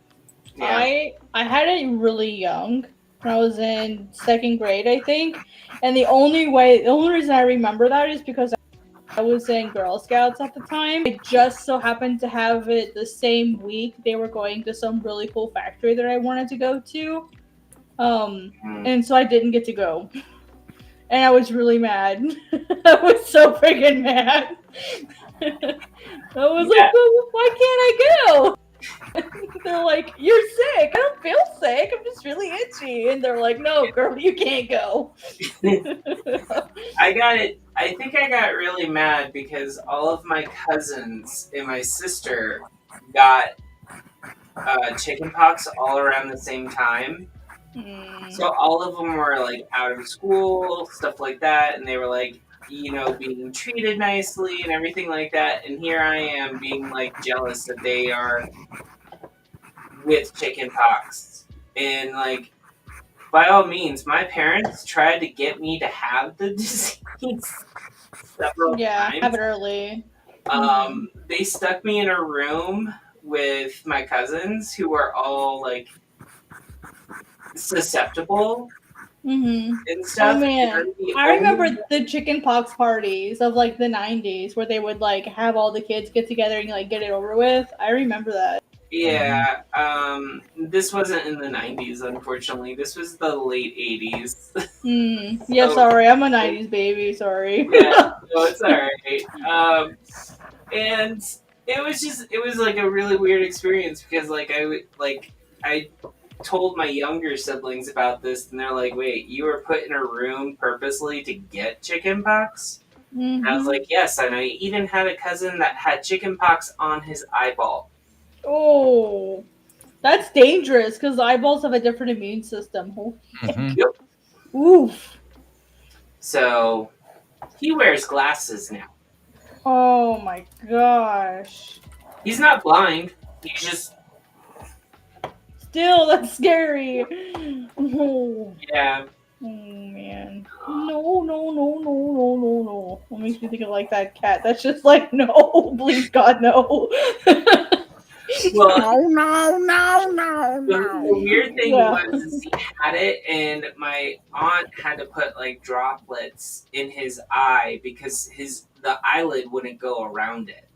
Yeah. I had it really young when I was in second grade, I think. And the only reason I remember that is because I was in Girl Scouts at the time. I just so happened to have it the same week they were going to some really cool factory that I wanted to go to. And so I didn't get to go. And I was really mad. I was so freaking mad. I was like, well, why can't I go? They're like, you're sick. I don't feel sick. I'm just really itchy. And they're like, no, girl, you can't go. I think I got really mad because all of my cousins and my sister got chickenpox all around the same time. So all of them were like out of school, stuff like that, and they were like, being treated nicely and everything like that. And here I am being like jealous that they are with chickenpox. And like, by all means, my parents tried to get me to have the disease several times. Have it early. They stuck me in a room with my cousins who were all like susceptible and stuff. Oh man, I remember the chickenpox parties of like the 90s where they would like have all the kids get together and like get it over with. I remember that. Yeah, this wasn't in the 90s, unfortunately. This was the late 80s. Yeah, sorry, I'm a 90s baby, sorry. Yeah, no, it's alright. And it was like a really weird experience because I told my younger siblings about this and they're like, wait, you were put in a room purposely to get chickenpox? And I was like, yes, and I even had a cousin that had chickenpox on his eyeball. Oh, that's dangerous because eyeballs have a different immune system. Yep. Oof. So he wears glasses now. Oh my gosh. He's not blind. He's just... Still, that's scary. Oh. Yeah. Oh man. No. What makes me think of like that cat that's just like, no, please God, no. Well, the No. weird thing Yeah. was is he had it, and my aunt had to put like droplets in his eye because the eyelid wouldn't go around it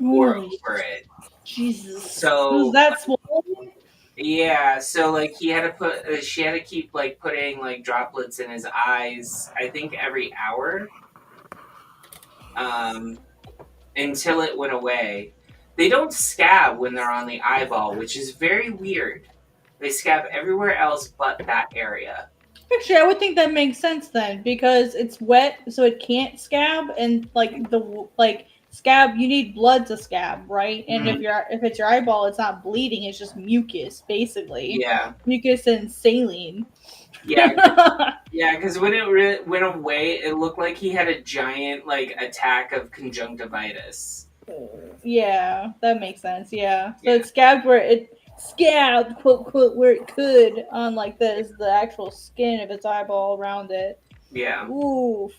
or Holy over it. Jesus. Was So that swollen? yeah, so like he had to put, she had to keep like putting like droplets in his eyes. I think every hour, um, until it went away. They don't scab when they're on the eyeball, which is very weird. They scab everywhere else but that area. Actually, I would think that makes sense then because it's wet, so it can't scab, and like scab, you need blood to scab, right? And Mhm. if it's your eyeball, it's not bleeding; it's just mucus, basically, Yeah, mucus and saline. yeah, yeah. Because when it went away, it looked like he had a giant like attack of conjunctivitis. Yeah, that makes sense. Yeah, so Yeah, it scabbed where it scabbed, quote quote, where it could on like this the actual skin of its eyeball around it. yeah, Oof,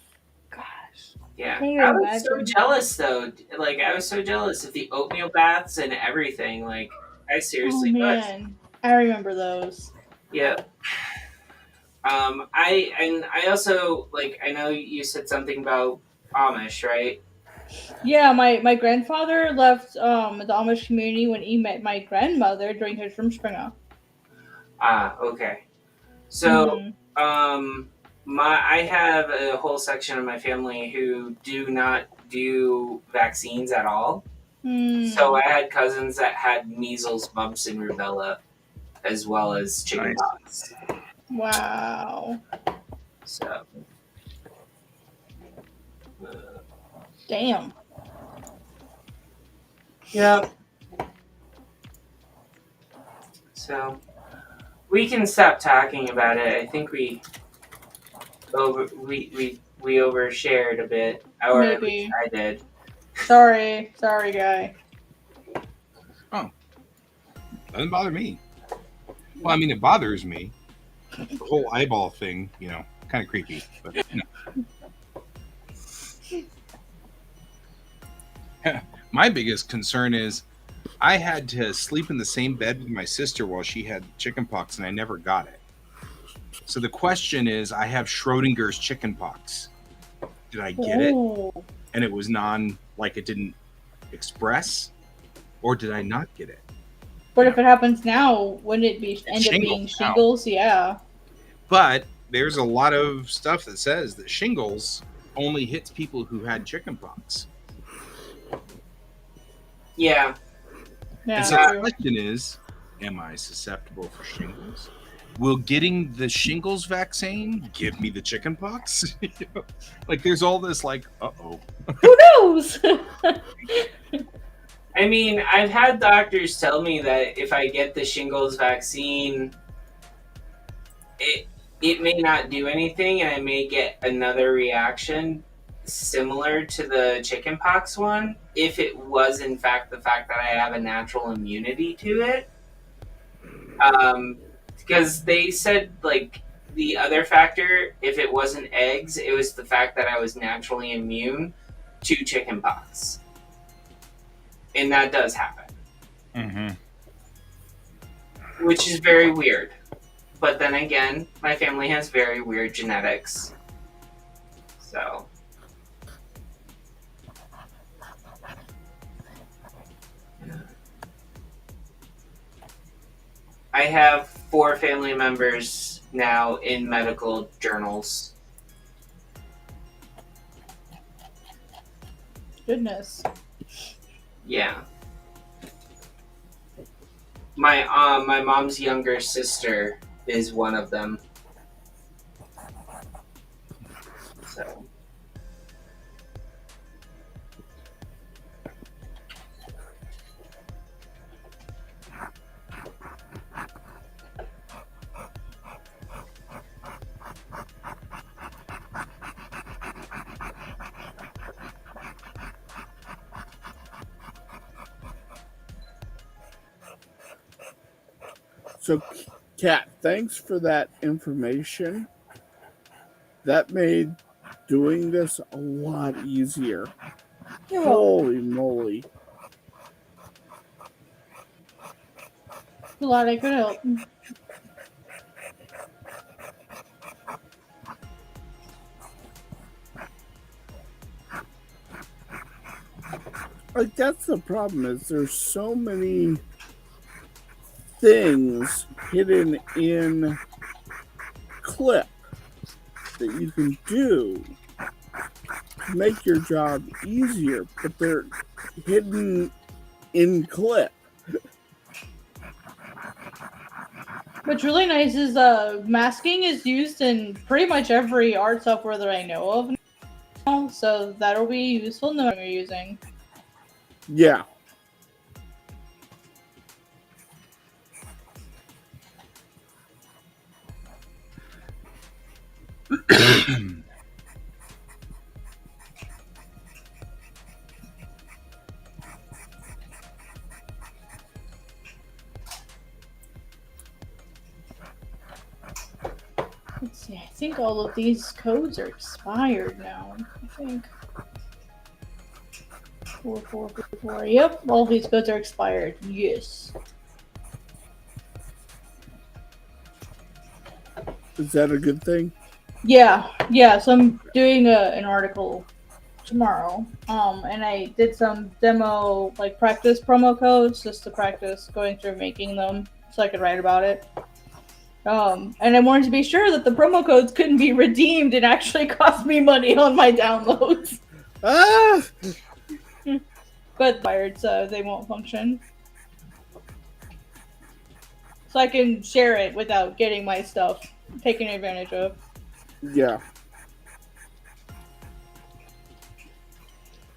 gosh, yeah. can't I even was so imagine. jealous though. Like I was so jealous of the oatmeal baths and everything. Like I Oh seriously was. man, I remember those. Yeah. I also like I know you said something about Amish, right? Yeah, my grandfather left the Amish community when he met my grandmother during his Rumspringa. Ah, okay. So, Mm-hmm. um, I have a whole section of my family who do not do vaccines at all. So Hmm. I had cousins that had measles, mumps, and rubella, as well as Nice. chickenpox. Wow. So, uh, Damn. yeah. So we can stop talking about it. I think we overshared a bit, or at least Maybe. I did. Sorry, guy. Oh, doesn't bother me. Well, I mean, it bothers me. The whole eyeball thing, kind of creepy. But my biggest concern is I had to sleep in the same bed with my sister while she had chickenpox, and I never got it. So the question is, I have Schrodinger's chickenpox. Did I get it, Ooh. and it was like it didn't express, or did I not get it? But if it happens now, wouldn't it be It's end up shingles being now. shingles? Yeah. But there's a lot of stuff that says that shingles only hits people who had chickenpox. Yeah, Yeah, And so the true. question is, am I susceptible for shingles? Will getting the shingles vaccine give me the chickenpox? Like there's all this like, uh-oh. Who knows? I mean, I've had doctors tell me that if I get the shingles vaccine, it it may not do anything, and I may get another reaction similar to the chickenpox one if it was in fact the fact that I have a natural immunity to it. Because they said like the other factor, if it wasn't eggs, it was the fact that I was naturally immune to chickenpox, and that does happen, Mm-hmm. which is very weird. But then again, my family has very weird genetics. So, I have 4 family members now in medical journals. Goodness. Yeah. My mom's younger sister is one of them. So, So Kat, thanks for that information. That made doing this a lot easier. You're welcome. Holy moly. Glad I could help. Like, that's the problem, is there's so many things hidden in clip that you can do to make your job easier, but they're hidden in clip. What's really nice is masking is used in pretty much every art software that I know of now, so that'll be useful to know what you're using. Yeah. Let's see, I think all of these codes are expired now. I think. 4444. Yep, all of these codes are expired. Yes. Is that a good thing? Yeah. So I'm doing an article tomorrow. And I did some demo, like practice promo codes just to practice going through making them so I could write about it. And I wanted to be sure that the promo codes couldn't be redeemed and actually cost me money on my downloads. Ah! But wired, so they won't function. So I can share it without getting my stuff taken advantage of. Yeah.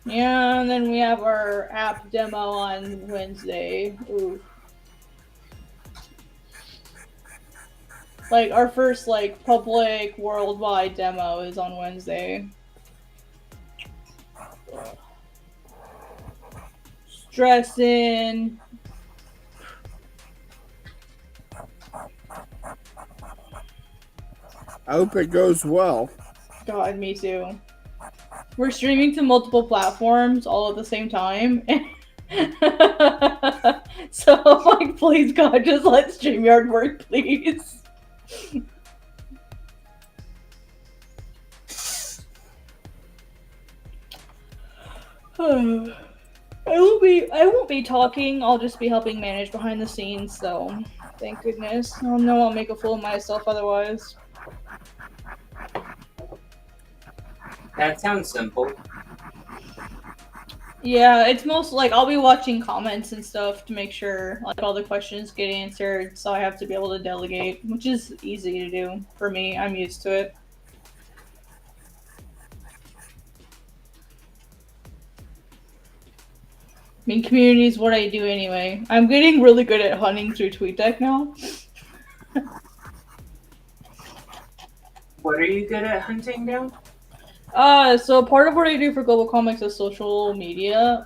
Yeah, and then we have our app demo on Wednesday. Ooh. Like, our first, like, public worldwide demo is on Wednesday. Stressing. I hope it goes well. God, me too. We're streaming to multiple platforms all at the same time. So I'm like, please God, just let StreamYard work, please. I won't be talking, I'll just be helping manage behind the scenes, so thank goodness. I'll know I'll make a fool of myself otherwise. That sounds simple. Yeah, it's most like I'll be watching comments and stuff to make sure like all the questions get answered, so I have to be able to delegate, which is easy to do for me. I'm used to it. I mean, community is what I do anyway. I'm getting really good at hunting through TweetDeck now. What are you good at hunting down? So part of what I do for Global Comics is social media,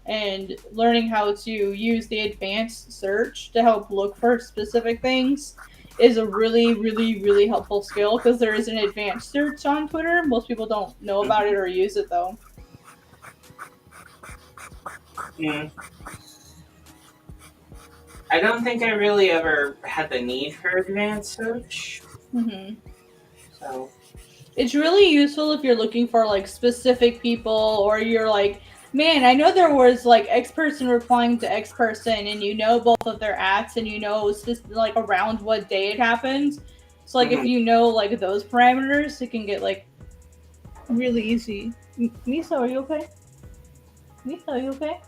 and learning how to use the advanced search to help look for specific things is a really, really, really helpful skill because there is an advanced search on Twitter. Most people don't know about it or use it though. Mm. I don't think I really ever had the need for advanced search. Mm-hmm. So It's really useful if you're looking for like specific people, or you're like, man, I know there was like X person replying to X person, and you know both of their ats, and you know like around what day it happened. So like if you know like those parameters, it can get like really easy. Misa, are you okay? Misa, are you okay?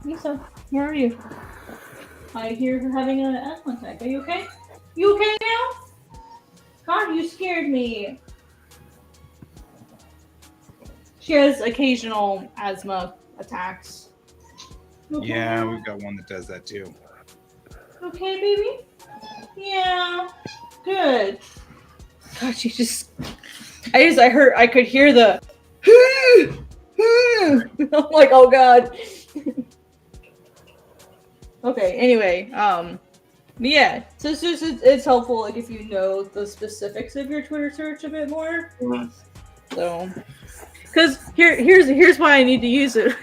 Misa, where are you? I hear her having an asthma attack. Are you okay? You okay now? God, you scared me. She has occasional asthma attacks. Okay. Yeah, we've got one that does that too. Okay, baby? Yeah. Good. God, she just... I could hear the... I'm like, oh God. Okay, anyway, Yeah, so it's helpful like if you know the specifics of your Twitter search a bit more. Mhm. So, because here's why I need to use it.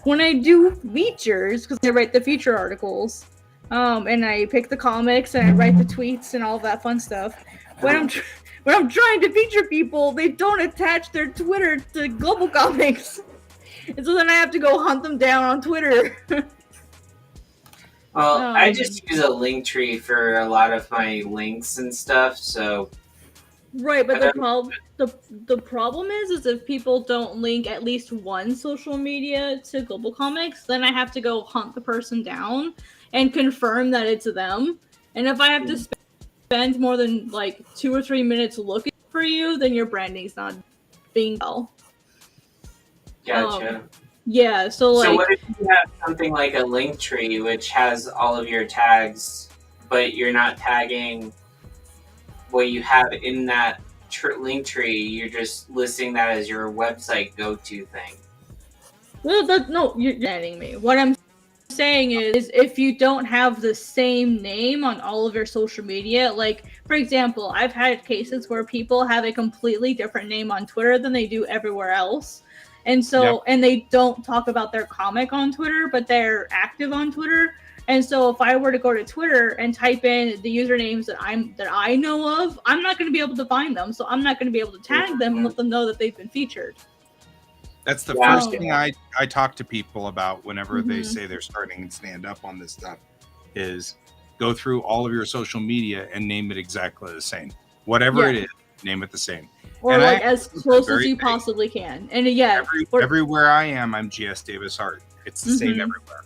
When I do features, because I write the feature articles, and I pick the comics and I write the tweets and all that fun stuff. When I'm trying to feature people, they don't attach their Twitter to Global Comics, and so then I have to go hunt them down on Twitter. Well, I just use a link tree for a lot of my links and stuff, so Right, but the problem is if people don't link at least one social media to Global Comics, then I have to go hunt the person down and confirm that it's them. And if I have to spend more than like 2 or 3 minutes looking for you, then your branding's not being well. gotcha. Yeah, so what if you have something like a link tree which has all of your tags, but you're not tagging what you have in that link tree? You're just listing that as your website go-to thing. Well, you're adding me. What I'm saying is if you don't have the same name on all of your social media, like for example, I've had cases where people have a completely different name on Twitter than they do everywhere else. And so and they don't talk about their comic on Twitter, but they're active on Twitter. And so if I were to go to Twitter and type in the usernames that I know of, I'm not going to be able to find them. So I'm not going to be able to tag them and let them know that they've been featured. That's the first thing I talk to people about whenever they say they're starting to stand up on this stuff is go through all of your social media and name it exactly the same. Whatever it is, name it the same. Or like as close as you possibly can. And everywhere I am, I'm GS Davis Art. It's the same everywhere.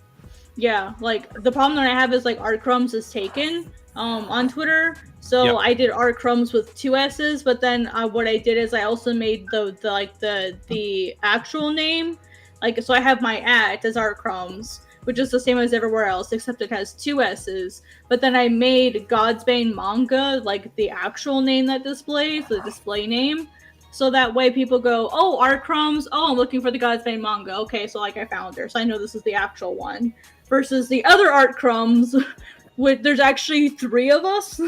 Yeah, like the problem that I have is like Art Crumbs is taken on Twitter. So I did Art Crumbs with 2 S's, but then what I did is I also made the actual name. Like, so I have my as Art Crumbs, which is the same as everywhere else, except it has 2 S's. But then I made Godsbane Manga, like the actual name that displays, the display name. So that way people go, oh, Art Crumbs, oh, I'm looking for the Godsbane Manga. Okay, so like I found her, so I know this is the actual one. Versus the other Art Crumbs, there's actually 3 of us.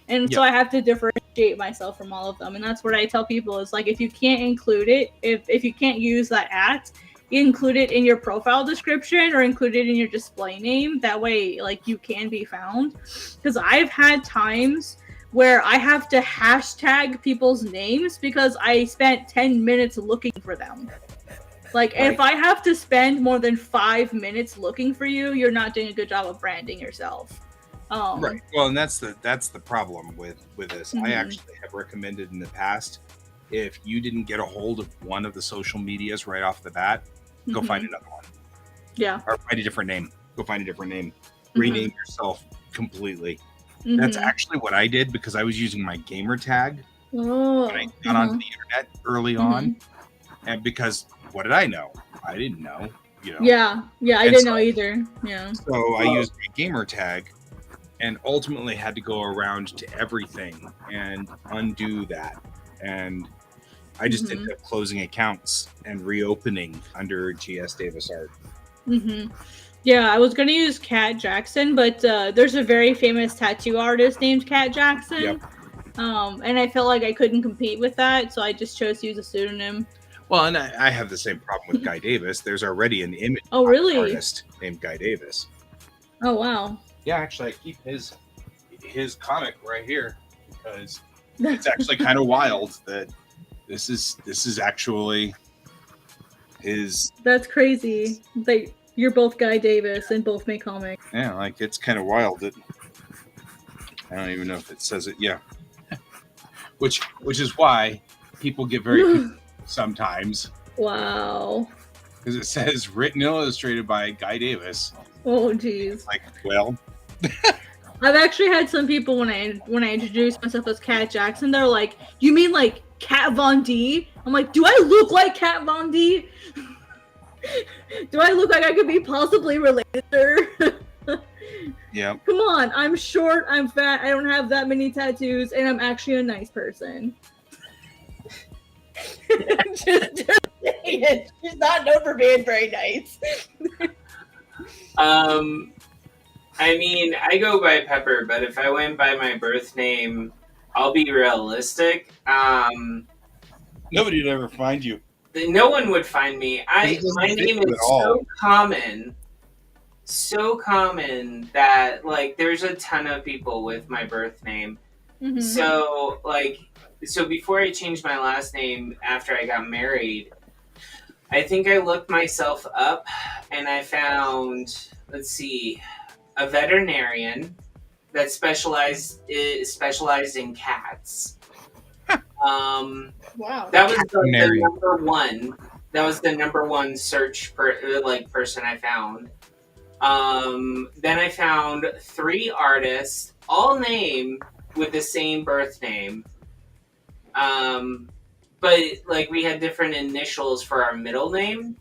And so I have to differentiate myself from all of them. And that's what I tell people is like, if you can't include it, if you can't use that you include it in your profile description or include it in your display name. That way, like, you can be found. Because I've had times where I have to hashtag people's names because I spent 10 minutes looking for them. Like, if I have to spend more than 5 minutes looking for you, you're not doing a good job of branding yourself. Right. Well, and that's the problem with this. I actually have recommended in the past, if you didn't get a hold of one of the social medias right off the bat, go find another one. Yeah. Or find a different name. Go find a different name. Rename yourself completely. That's actually what I did because I was using my gamer tag when I got onto the internet early on. And because what did I know? I didn't know. You know. Yeah, I didn't know either. Yeah. So I used my gamer tag and ultimately had to go around to everything and undo that. And I just ended up closing accounts and reopening under GS Davis Art. Yeah, I was going to use Cat Jackson, but there's a very famous tattoo artist named Cat Jackson. And I felt like I couldn't compete with that, so I just chose to use a pseudonym. Well, and I have the same problem with Guy Davis. There's already an image artist named Guy Davis. Oh, wow. Yeah, actually, I keep his comic right here because it's actually kind of wild that this is actually his. That's crazy. Like, you're both Guy Davis and both make comics. Yeah, like it's kind of wild that I don't even know if it says it. Yeah, which is why people get very confused sometimes. Wow. Because it says written and illustrated by Guy Davis. Oh, geez. Like, well. I've actually had some people when I introduced myself as Cat Jackson, they're like, "You mean like Kat Von D?" I'm like, "Do I look like Kat Von D? Do I look like I could be possibly related to her?" Yeah. Come on, I'm short, I'm fat, I don't have that many tattoos, and I'm actually a nice person. just saying it. She's not known for being very nice. I mean, I go by Pepper, but if I went by my birth name, I'll be realistic. Nobody would ever find you. No one would find me. It doesn't My fit name you at is all. so common that like there's a ton of people with my birth name. Mhm. So before I changed my last name after I got married, I think I looked myself up and I found, let's see, a veterinarian that specialized in cats. Wow. That was the Veterinarian. number one. That was the number one search person I found. Then I found 3 artists, all named with the same birth name. But like we had different initials for our middle name.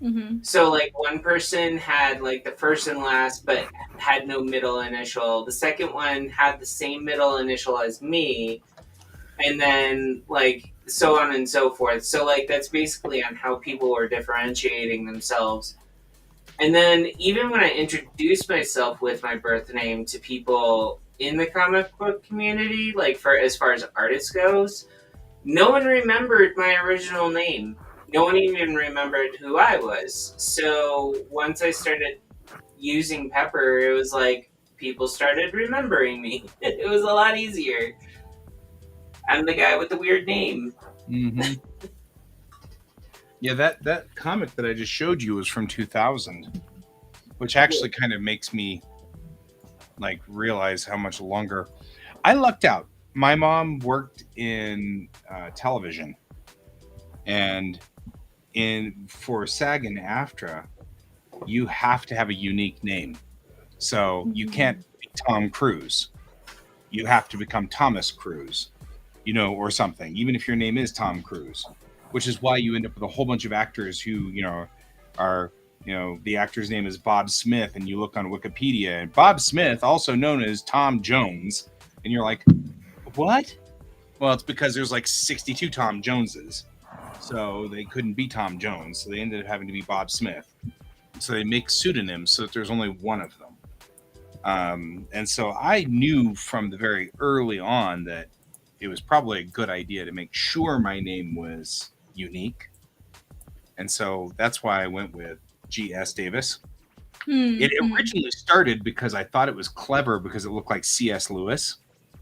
Mm-hmm. So like one person had like the first and last, but had no middle initial. The second one had the same middle initial as me, and then like so on and so forth. So like that's basically on how people were differentiating themselves. And then even when I introduced myself with my birth name to people in the comic book community, like for as far as artists goes, no one remembered my original name. No one even remembered who I was. So once I started using Pepper, it was like people started remembering me. It was a lot easier. I'm the guy with the weird name. Mm-hmm. Yeah, that comic that I just showed you was from 2000, which actually kind of makes me like realize how much longer I lucked out. My mom worked in television, and for SAG and AFTRA, you have to have a unique name. So you can't be Tom Cruise. You have to become Thomas Cruise, or something, even if your name is Tom Cruise, which is why you end up with a whole bunch of actors who, are, the actor's name is Bob Smith, and you look on Wikipedia, and Bob Smith, also known as Tom Jones, and you're like, what? Well, it's because there's like 62 Tom Joneses. So they couldn't be Tom Jones. So they ended up having to be Bob Smith. So they make pseudonyms so that there's only one of them. And so I knew from the very early on that it was probably a good idea to make sure my name was unique. And so that's why I went with G.S. Davis. Mm-hmm. It originally started because I thought it was clever because it looked like C.S. Lewis.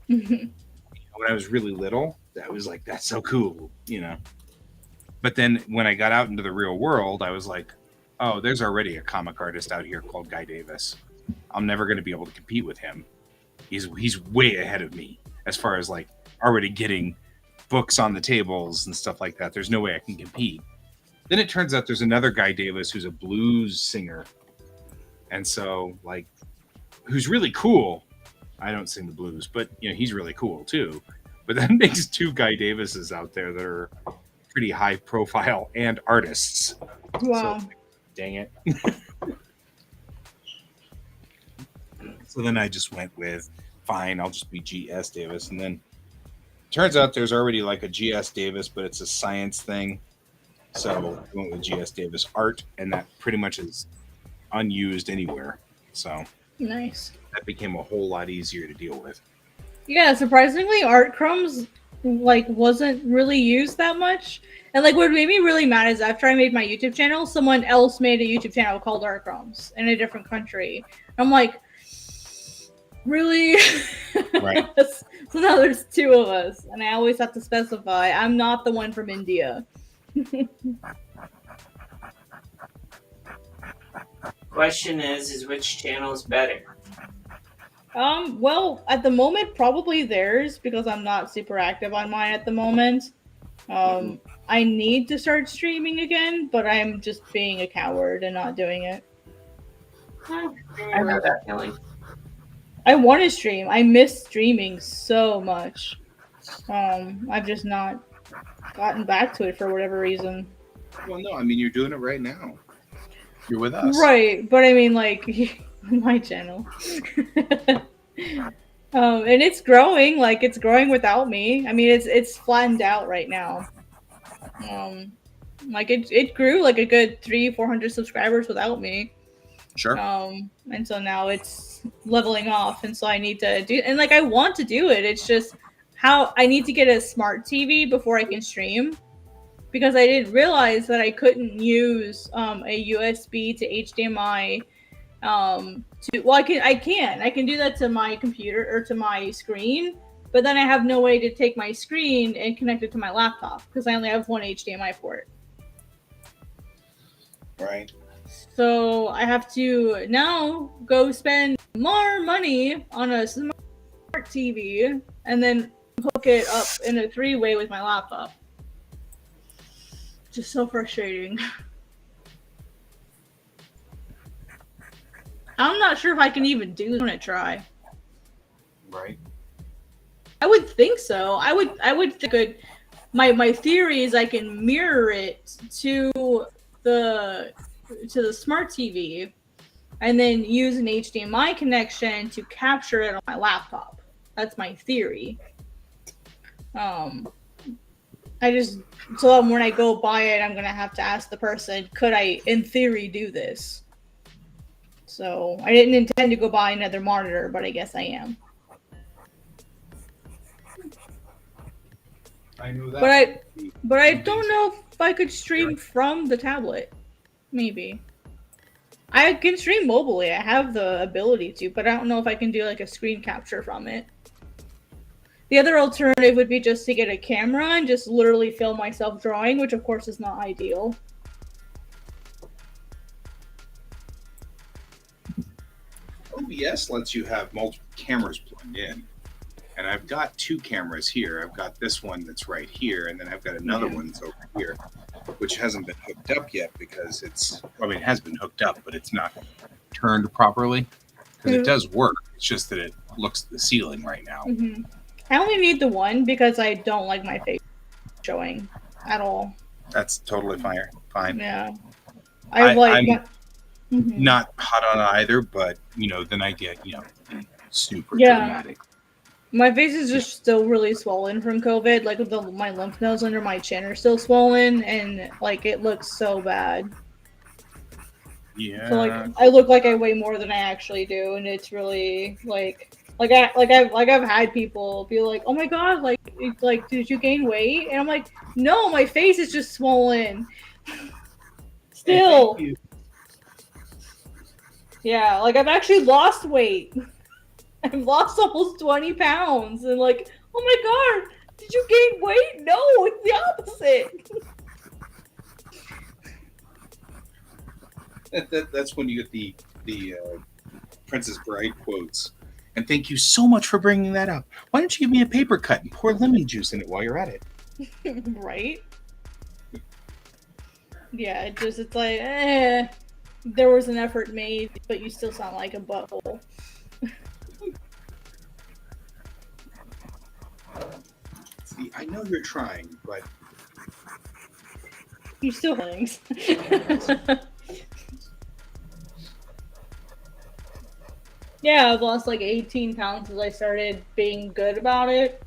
When I was really little, that was like, that's so cool, But then when I got out into the real world, I was like, oh, there's already a comic artist out here called Guy Davis. I'm never going to be able to compete with him. He's way ahead of me as far as like already getting books on the tables and stuff like that. There's no way I can compete. Then it turns out there's another Guy Davis who's a blues singer. And so like, who's really cool. I don't sing the blues, but he's really cool too. But that makes 2 Guy Davises out there that are pretty high profile and artists. Wow. So, dang it. So then I just went with, fine, I'll just be G.S. Davis. And then turns out there's already like a G.S. Davis, but it's a science thing. So I went with G.S. Davis art, and that pretty much is unused anywhere. So Nice. that became a whole lot easier to deal with. Yeah, surprisingly, art crumbs wasn't really used that much. And what made me really mad is after I made my YouTube channel, someone else made a YouTube channel called Art Crumbs in a different country. I'm like, really? Right. So now there's 2 of us, and I always have to specify I'm not the one from India. Question is which channel is better? Well, at the moment, probably theirs because I'm not super active on mine at the moment. I need to start streaming again, but I'm just being a coward and not doing it. I know that feeling. I want to stream. I miss streaming so much. I've just not gotten back to it for whatever reason. Well, no, I mean, you're doing it right now. You're with us. Right, but I mean, my channel. And it's growing. It's growing without me. I mean, it's flattened out right now. It grew a good 300-400 subscribers without me. Sure. And so now it's leveling off, and so I need to do, and like I want to do it. It's just how I need to get a smart TV before I can stream, because I didn't realize that I couldn't use a USB to HDMI. I can do that to my computer or to my screen, but then I have no way to take my screen and connect it to my laptop because I only have one HDMI port. Right. So I have to now go spend more money on a smart TV and then hook it up in a 3-way with my laptop. Just so frustrating. I'm not sure if I can even do this. I'm gonna try. Right. I would think so. I would think my theory is I can mirror it to the smart TV and then use an HDMI connection to capture it on my laptop. That's my theory. So when I go buy it, I'm gonna have to ask the person, could I, in theory, do this? So I didn't intend to go buy another monitor, but I guess I am. I knew that. But I don't know if I could stream from the tablet. Maybe. I can stream mobily. I have the ability to, but I don't know if I can do like a screen capture from it. The other alternative would be just to get a camera and just literally film myself drawing, which of course is not ideal. OBS lets you have multiple cameras plugged in. And I've got 2 cameras here. I've got this one that's right here, and then I've got another one that's over here, which hasn't been hooked up yet because it has been hooked up, but it's not turned properly. Because it does work. It's just that it looks at the ceiling right now. Mm-hmm. I only need the one because I don't like my face showing at all. That's totally fine. Yeah. I'm not hot on either, but, then I get, super dramatic. My face is just still really swollen from COVID. Like, my lymph nodes under my chin are still swollen, and, like, it looks so bad. Yeah. So, like, I look like I weigh more than I actually do, and it's really, I've had people be like, "Oh my god, did you gain weight?" And I'm like, "No, my face is just swollen." Still. Hey, yeah, like I've actually lost weight. I've lost almost 20 pounds, and like, oh my god, did you gain weight? No, it's the opposite. That's when you get the Princess Bride quotes. And thank you so much for bringing that up. Why don't you give me a paper cut and pour lemon juice in it while you're at it? Right? Yeah, it's like, there was an effort made, but you still sound like a butthole. See, I know you're trying, but You still thanks. Yeah, I've lost like 18 pounds since I started being good about it.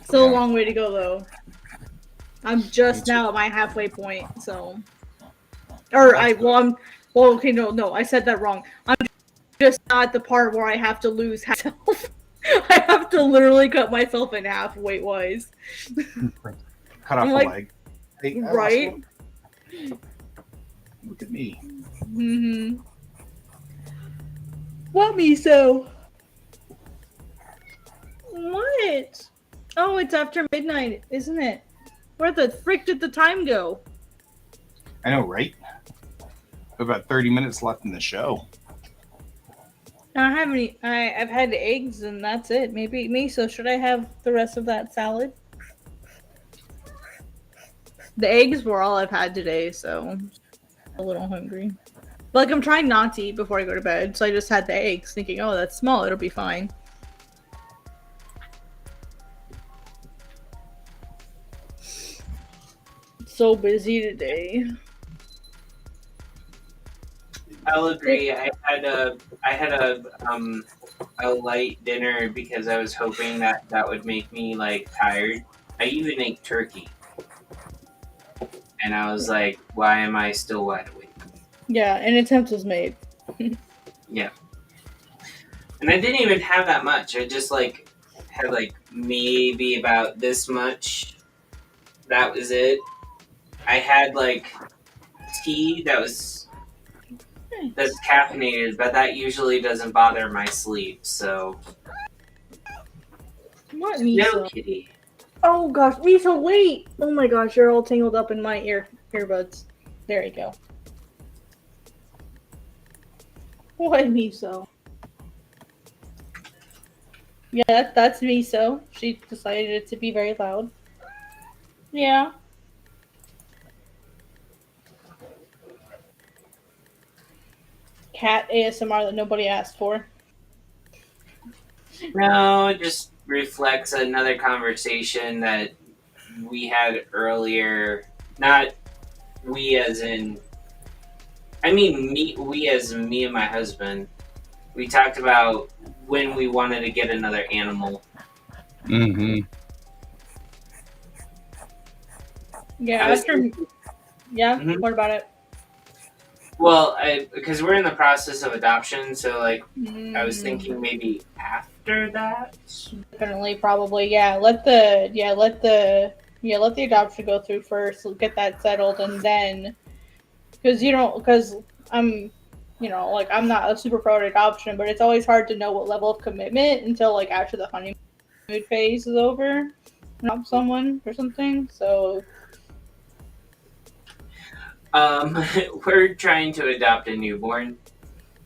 Still a long way to go though. I'm just now at my halfway point, so. I said that wrong. I'm just not at the part where I have to lose myself. I have to literally cut myself in half weight-wise. Cut off a leg. Hey, right? Look at me. Mm-hmm. What me so? What? Oh, it's after midnight, isn't it? Where the frick did the time go? I know, right? About 30 minutes left in the show. I don't have any. I've had eggs and that's it. Maybe me. So should I have the rest of that salad? The eggs were all I've had today, so I'm a little hungry. Like, I'm trying not to eat before I go to bed, so I just had the eggs, thinking, oh, that's small, it'll be fine. So busy today. I'll agree. I had a light dinner because I was hoping that would make me like tired. I even ate turkey, and I was like, "Why am I still wide awake?" Yeah, an attempt was made. Yeah. And I didn't even have that much. I just like had like maybe about this much. That was it. I had like tea that's caffeinated, but that usually doesn't bother my sleep. So What, no, Miso? kitty. Oh gosh, Miso, wait! Oh my gosh, you're all tangled up in my earbuds. There you go. What, Miso? Yeah, that's Miso. She decided it to be very loud. Yeah. Cat ASMR that nobody asked for. No, it just reflects another conversation that we had earlier. Not we as in, I mean me. We as me and my husband. We talked about when we wanted to get another animal. Mm-hmm. Yeah, I was after. Yeah, Mhm. what about it? Well, because we're in the process of adoption, so like I was Mm, thinking maybe after that. definitely, probably. Yeah, let the adoption go through first. Get that settled, and then, because I'm, like I'm not a super pro at adoption, but it's always hard to know what level of commitment until like after the honeymoon phase is over. Adopt someone or something. So We're trying to adopt a newborn.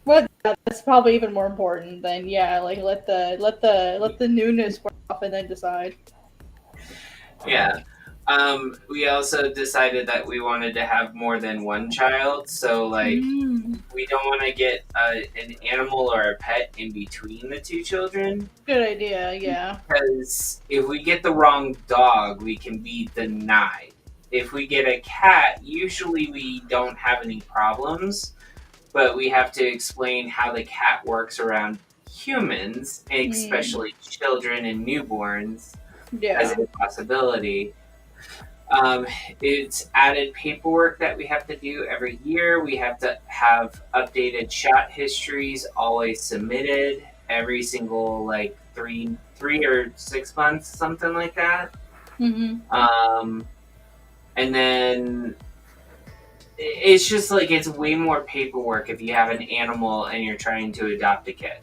well, that's probably even more important than like let the newness wear off and then decide. Yeah. We also decided that we wanted to have more than one child, so like Mm, we don't want to get an animal or a pet in between the two children. good idea. Yeah. Because if we get the wrong dog, we can be denied. If we get a cat, usually we don't have any problems, but we have to explain how the cat works around humans, especially children and newborns, as Yeah. a possibility. Um, it's added paperwork that we have to do every year. We have to have updated shot histories always submitted every single like 3 or 6 months, something like that. Mm-hmm. And then it's just like it's way more paperwork if you have an animal and you're trying to adopt a kid.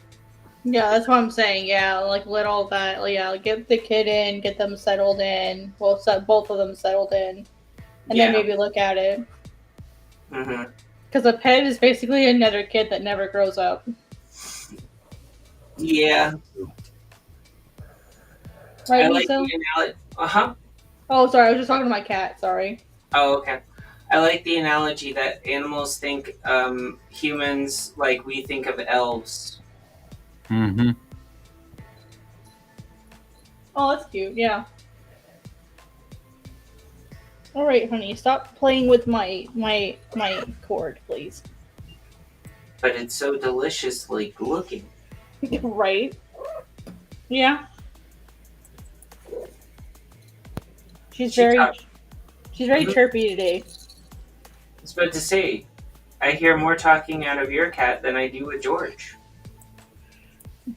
Yeah, that's what I'm saying. Yeah, like let all that. Yeah, get the kid in, get them settled in. Well, set both of them settled in, and then Yeah. maybe look at it. Mm-hmm. Because a pet is basically another kid that never grows up. Yeah. Right, I like Miso? the analogy. Uh huh. Oh, sorry, I was just talking to my cat. Sorry. Oh, okay. I like the analogy that animals think humans like we think of elves. Mm-hmm. Oh, that's cute. Yeah. All right, honey, stop playing with my cord, please. But it's so deliciously looking. Right? Yeah. She's She very talk- she's very Mhm. chirpy today. I was about to say, I hear more talking out of your cat than I do with George.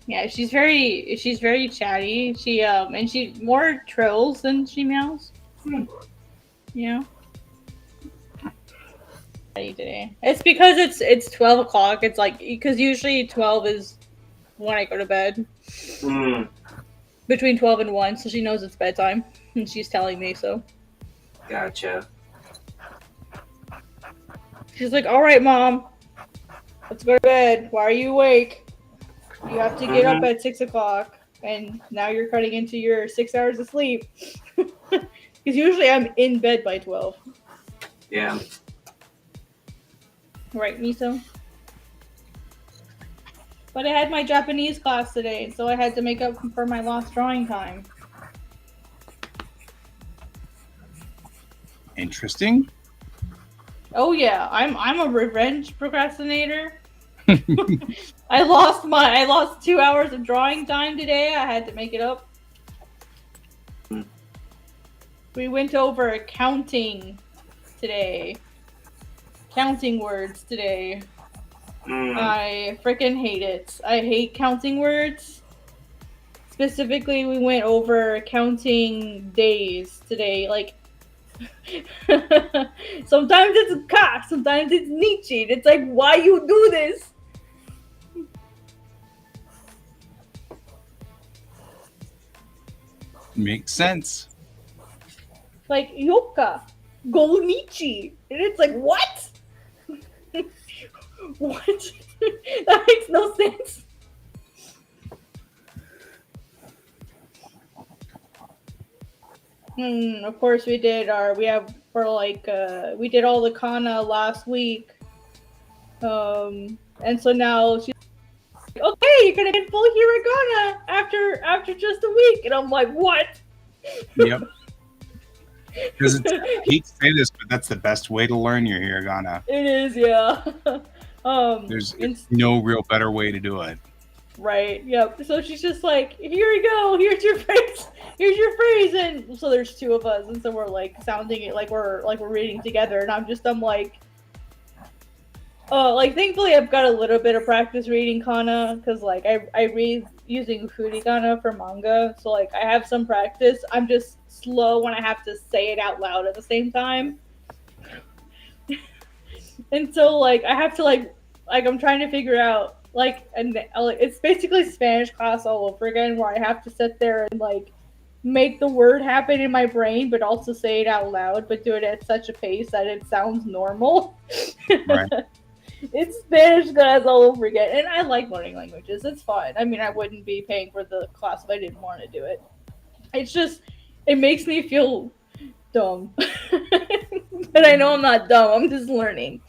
Yeah, she's very chatty. She more trills than she meows. Yeah. Chatty today. It's because it's 12 o'clock. It's like because usually 12 is when I go to bed. Mm, Between 12 and 1, so she knows it's bedtime, and she's telling me so. gotcha. She's like, "All right, mom, let's go to bed. Why are you awake? You have to get up at 6 o'clock, and now you're cutting into your 6 hours of sleep." Because usually I'm in bed by 12. Yeah. Right, Miso? But I had my Japanese class today, so I had to make up for my lost drawing time. Interesting. Oh yeah, I'm a revenge procrastinator. I lost 2 hours of drawing time today. I had to make it up. We went over accounting today. counting words today. Mm. I freaking hate it. I hate counting words. Specifically, we went over counting days today. Like, sometimes it's ka, sometimes it's Nietzsche. It's like, why you do this? Makes sense. Like, yoka, go Nietzsche. And it's like, what? What? That makes no sense. Of course we did we did all the kana last week. And so now she's like, okay, you're gonna get full hiragana after just a week. And I'm like, what? Yep. Because I hate to say this, but that's the best way to learn your hiragana. It is, yeah. There's no real better way to do it. Right. Yep. So she's just like, here you go. Here's your phrase. Here's your phrase. And so there's two of us, and so we're like sounding it like we're reading together. And I'm like, like thankfully I've got a little bit of practice reading kana because like I read using furigana for manga, so like I have some practice. I'm just slow when I have to say it out loud at the same time. And so like I have to like I'm trying to figure out like it's basically Spanish class all over again where I have to sit there and like make the word happen in my brain but also say it out loud but do it at such a pace that it sounds normal. Right. It's Spanish class all over again, and I like learning languages. It's fun. I mean, I wouldn't be paying for the class if I didn't want to do it. It's just, it makes me feel dumb. But I know I'm not dumb. I'm just learning.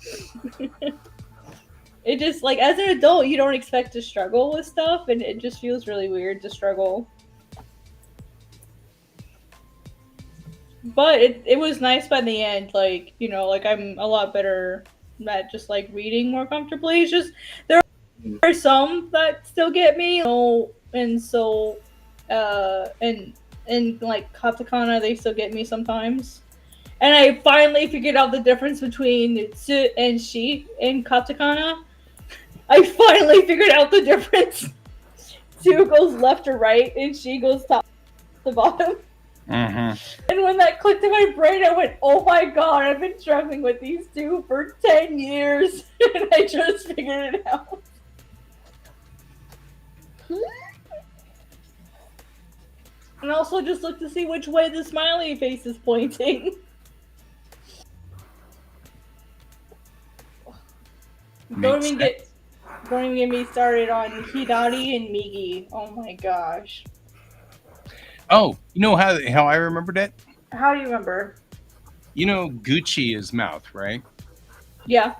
It just, like, as an adult, you don't expect to struggle with stuff, and it just feels really weird to struggle. But it was nice by the end. Like, you know, like, I'm a lot better at just, like, reading more comfortably. It's just, there are some that still get me, you know, and so, and like, katakana, they still get me sometimes. And I finally figured out the difference between tsu and shi in katakana. I finally figured out the difference. Tsu goes left to right, and shi goes top to bottom. Mm-hmm. And when that clicked in my brain, I went, oh my god, I've been struggling with these two for 10 years. And I just figured it out. And also just look to see which way the smiley face is pointing. Don't even get me started on Hidari and Migi. Oh my gosh. Oh, you know how I remembered it? How do you remember? You know Gucci is mouth, right? Yeah.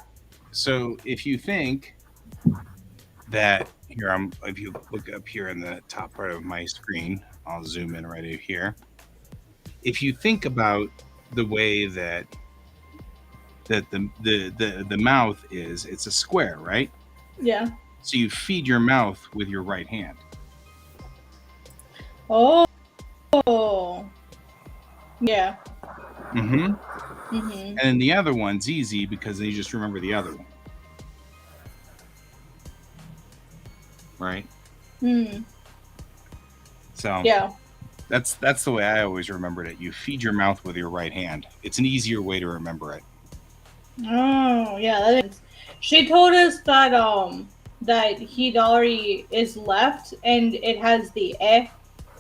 So if you think that if you look up here in the top part of my screen, I'll zoom in right here. If you think about the way that the mouth is, it's a square, right? Yeah. So you feed your mouth with your right hand. Oh. Yeah. Mm-hmm. Mm-hmm. And then the other one's easy because you just remember the other one. Right? Hmm. So yeah. That's the way I always remembered it. You feed your mouth with your right hand. It's an easier way to remember it. Oh, yeah. That is. She told us that that Hidari is left and it has the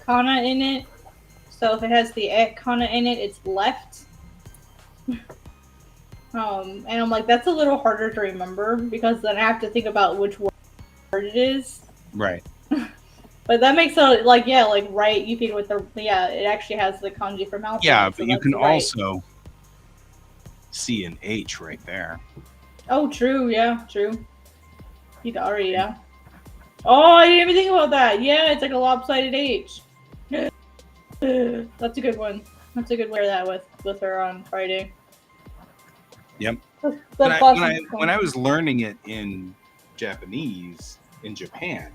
kana in it. So if it has the kana in it, it's left. And I'm like, that's a little harder to remember because then I have to think about which word it is. Right. But that makes it like right. You feed with it actually has the kanji for mouth. Yeah, so but you can also see an H right there. Oh, true. Yeah, true. Hidari, yeah. Oh, I didn't even think about that. Yeah, it's like a lopsided H. That's a good one. That's a good way to wear that with her on Friday. Yep. When I was learning it in Japanese in Japan,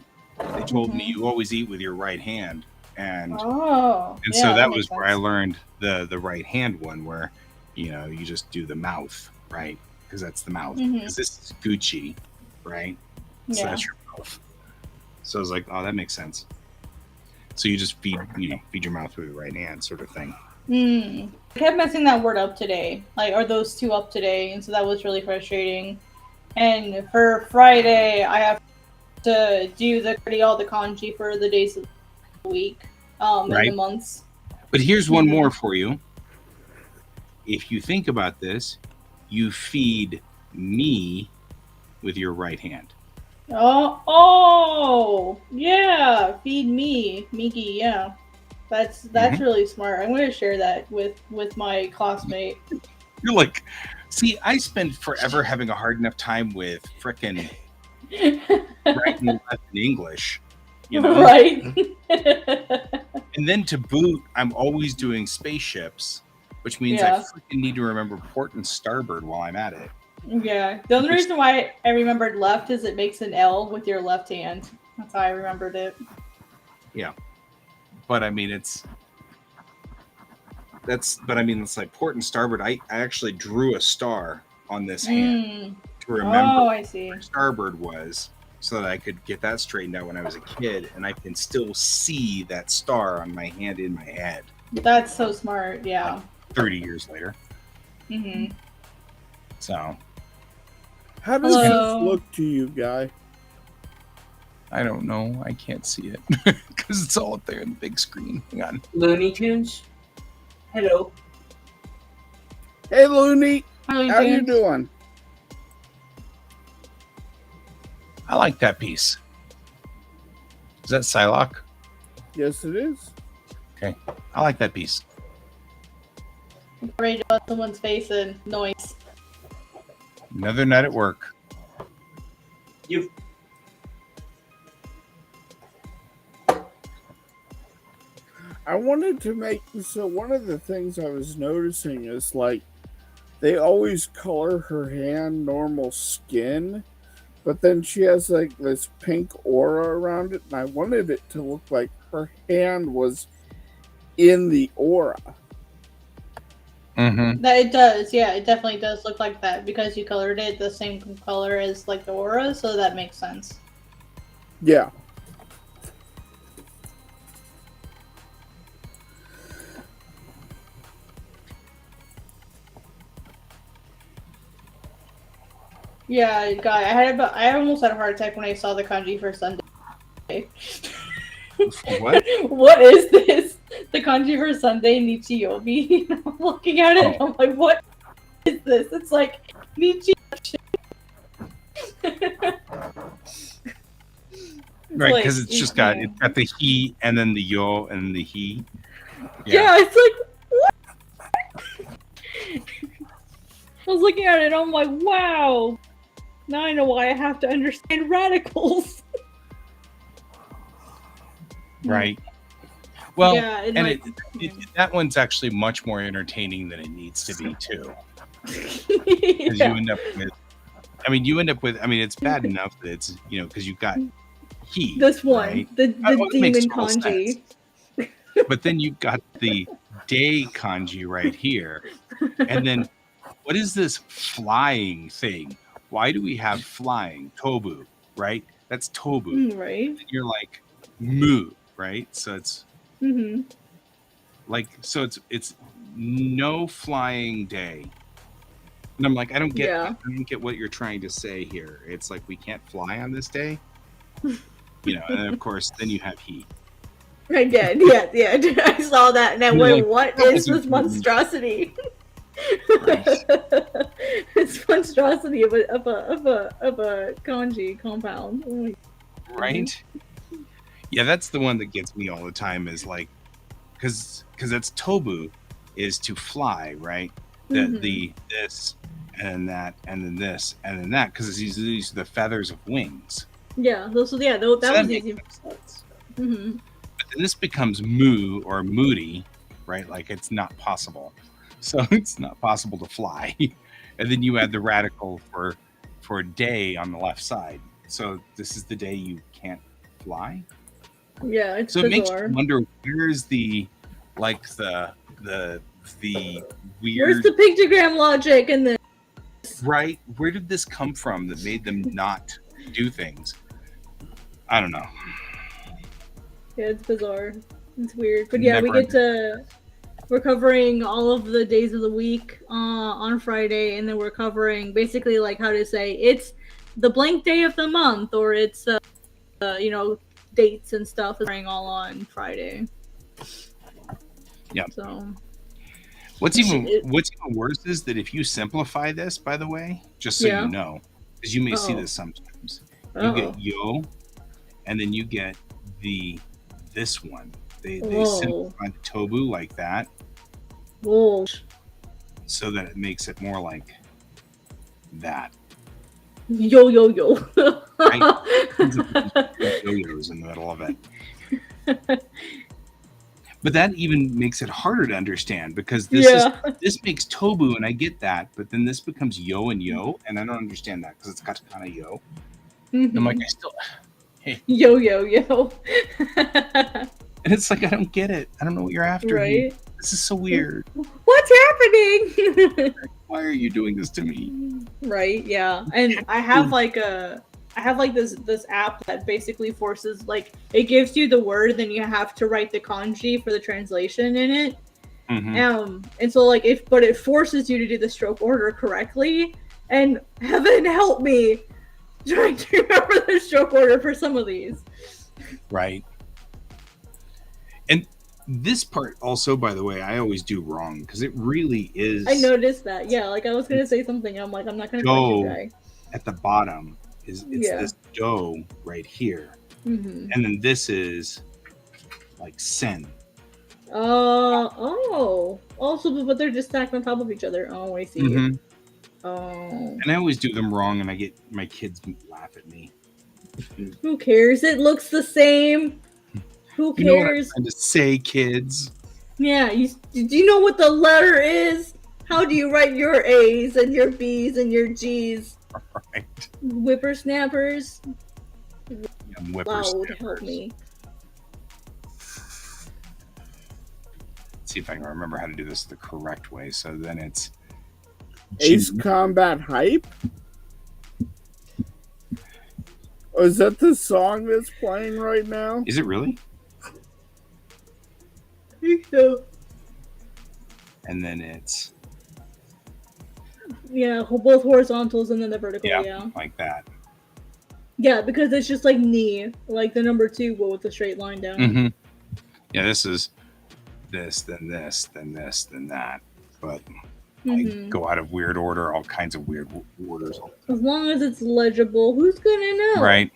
they told me you always eat with your right hand, and so that was where I learned the right hand one, where you just do the mouth, right? because that's the mouth. Mhm. Because this is Gucci, right? So Yeah. that's your mouth. So I was like, oh, that makes sense. So you just feed your mouth with your right hand, sort of thing. I kept messing that word up today. Like, are those two up today? And so that was really frustrating. And for Friday, I have to do all the kanji for the days of the week, and Right. the months. But here's one more for you. If you think about this, you feed me with your right hand. Oh, yeah. Feed me, Miki. Yeah, that's really smart. I'm going to share that with my classmate. You're like, see, I spend forever having a hard enough time with frickin' right and left in English, you know? Right. And then to boot, I'm always doing spaceships, which means I Yeah. freaking need to remember port and starboard while I'm at it. Yeah. The only reason why I remembered left is it makes an L with your left hand. That's how I remembered it. Yeah. But I mean, it's like port and starboard. I actually drew a star on this hand to remember Oh, I see. where starboard was, so that I could get that straightened out when I was a kid, and I can still see that star on my hand in my head. That's so smart. Yeah. Like 30 years later. Mm-hmm. So How does Hello. this look to you, Guy? I don't know. I can't see it because it's all up there in the big screen. Hang on. Looney Tunes. Hello. Hey, Looney. How How you doing? I like that piece. Is that Psylocke? Yes, it is. Okay. I like that piece. Rage on someone's face and noise. Another night at work. I wanted to make so one of the things I was noticing is like they always color her hand normal skin, but then she has like this pink aura around it, and I wanted it to look like her hand was in the aura. Mm-hmm. That it does, yeah, it definitely does look like that because you colored it the same color as like the aura, so that makes sense. Yeah. Yeah, guy, I almost had a heart attack when I saw the kanji for Sunday. What? What is this? The kanji for Sunday Nichiyobi. I'm looking at it, and I'm like, what is this? It's like Nichi. Right, like- because it's just got the he and then the yo and the he. Yeah, it's like what? I was looking at it, and I'm like, wow. Now I know why I have to understand radicals. Right. Well, yeah, and that one's actually much more entertaining than it needs to be too. Because you end up with, it's bad enough that it's, because you've got he. This one, right? the It makes demon total kanji. sense. But then you've got the day kanji right here. And then what is this flying thing? Why do we have flying? Tobu, right? That's tobu. Right. And you're like mu, right? So it's Mm-hmm. like, so it's no flying day. And I'm like, I don't get what you're trying to say here. It's like we can't fly on this day. And then of course then you have he. Again, yeah. I saw that and I You're went, like, what is this monstrosity? Right. It's monstrosity of a kanji compound. Oh my Right? Yeah, that's the one that gets me all the time is like, because that's tobu is to fly, right? The this and that and then this and then that, because these are the feathers of wings. Yeah, that was easy. Mm-hmm. But then this becomes moo or moody, right? Like it's not possible. So it's not possible to fly. And then you add the radical for day on the left side. So this is the day you can't fly. Yeah, it's so it bizarre. makes you wonder where's the weird. Where's the pictogram logic in this? Right? Where did this come from that made them not do things? I don't know. Yeah, it's bizarre. It's weird. But yeah, Never we're covering all of the days of the week on Friday, and then we're covering basically like how to say it's the blank day of the month, or it's dates and stuff is all on Friday. Yeah. So what's even worse is that if you simplify this, by the way, just so you know, because you may see this sometimes, you get yo, and then you get this one. They simplify the tobu like that. Whoa. So that it makes it more like that. Yo yo yo. Right? Yo-yos in the middle of it. But that even makes it harder to understand because this makes tobu and I get that, but then this becomes yo and yo, and I don't understand that because it's katakana yo. Mm-hmm. I'm like, hey. Yo yo yo. And it's like I don't get it. I don't know what you're after. Right? Here. This is so weird. What's happening? Why are you doing this to me? Right, yeah. And I have this app that basically forces, like, it gives you the word, then you have to write the kanji for the translation in it. Mm-hmm. And so like but it forces you to do the stroke order correctly. And heaven help me trying to remember the stroke order for some of these. Right. And this part also, by the way, I always do wrong because it really is. I noticed that. Yeah, like I was gonna say something. I'm like, I'm not gonna correct you, guy. At the bottom it's this do right here, and then this is like sen. Also, but they're just stacked on top of each other. Oh, I see. Mm-hmm. Oh. And I always do them wrong, and I get my kids laugh at me. Who cares? It looks the same. Who cares? You know what I'm trying to say, kids? Yeah, do you know what the letter is? How do you write your A's and your B's and your G's? Right. Whippersnappers. Whippersnappers. Help me. Let's see if I can remember how to do this the correct way. So then it's Ace Combat Hype? Oh, is that the song that's playing right now? Is it really? I think so. And then it's both horizontals and then the vertical. Yeah, like that. Yeah, because it's just like knee, like the number 2, but with a straight line down. Mm-hmm. Yeah, this is this, then this, then this, then that. But I go out of weird order, all kinds of weird orders. As long as it's legible, who's gonna know? Right.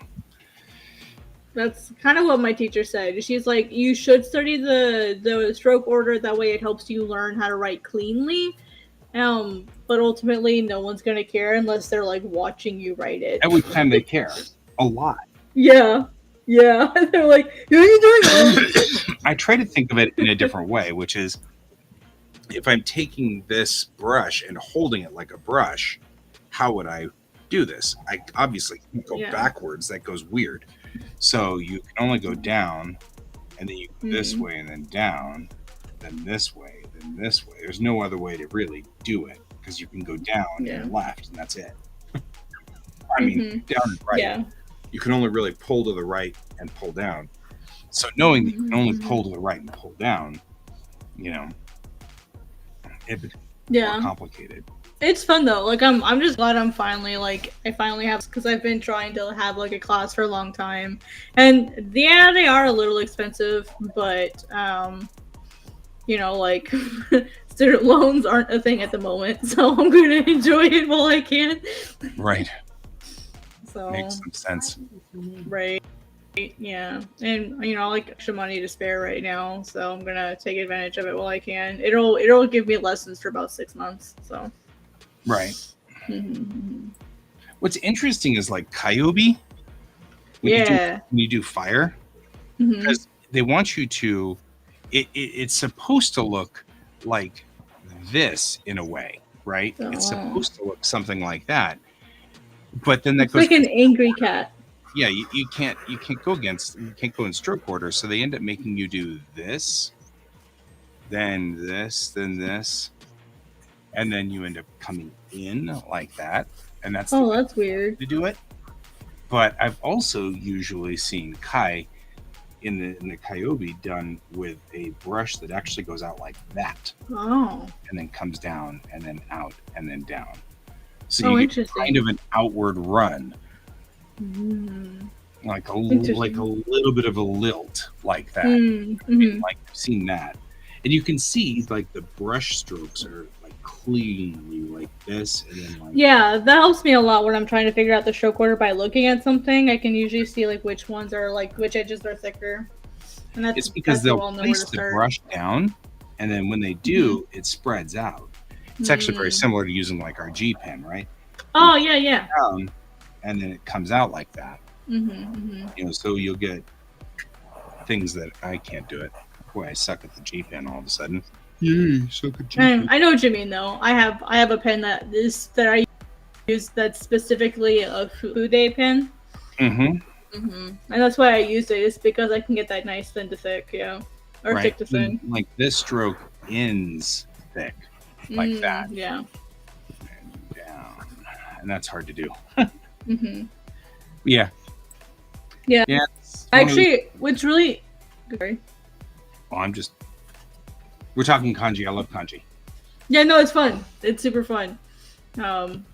That's kind of what my teacher said. She's like, you should study the stroke order. That way it helps you learn how to write cleanly. But ultimately, no one's going to care unless they're, like, watching you write it. Every time they care. A lot. Yeah. Yeah. They're like, what are you doing? I try to think of it in a different way, which is if I'm taking this brush and holding it like a brush, how would I do this? I obviously can't go backwards. That goes weird. So you can only go down, and then you go this way, and then down, then this way, then this way. There's no other way to really do it because you can go down and left, and that's it. I mean, down and right. Yeah. You can only really pull to the right and pull down. So knowing that you can only pull to the right and pull down, it becomes more complicated. It's fun though. Like I'm just glad I finally have, because I've been trying to have like a class for a long time, and they are a little expensive, but like student loans aren't a thing at the moment, so I'm gonna enjoy it while I can. Right. So makes some sense. Right. Yeah, and like extra money to spare right now, so I'm gonna take advantage of it while I can. It'll give me lessons for about 6 months, so. Right. What's interesting is like Kyobi. When you do fire, because they want you to. It's supposed to look like this in a way, right? Oh. It's supposed to look something like that, but then that goes like an angry cat. Yeah, you can't go in stroke order, so they end up making you do this, then this, then this. and then you end up coming in like that, and that's the Oh, way that's weird. to do it. But I've also usually seen Kai in the Kyobi done with a brush that actually goes out like that, Oh. and then comes down, and then out, and then down. So Oh, you get interesting. kind of an outward run, Mm. like Interesting. a little bit of a lilt, like that. Mm-hmm. Like I've seen that, and you can see like the brush strokes are like cleanly like this, and then like Yeah, that helps me a lot when I'm trying to figure out the stroke order by looking at something. I can usually see like which ones are like which edges are thicker, and it's because that's a they'll well know where place to the start. brush down, and then when they do, it spreads out. It's actually very Mm. similar to using like our G pen, right? Oh yeah, yeah. Down, and then it comes out like that. Mm-hmm. You know, so you'll get things that I can't do it. Boy, I suck at the G pen all of a sudden. Yeah, suck at G pen. I know what you mean though. I have a pen that I use that's specifically a Fude pen. Mm-hmm. And that's why I use it, is because I can get that nice thin to thick, yeah, or thick to thin. Like this stroke ends thick, like that, Yeah. and down, and that's hard to do. Mm-hmm. Yeah. Yeah. It's Actually, what's really sorry. well, we're talking kanji. I love kanji. Yeah, no, it's fun. It's super fun.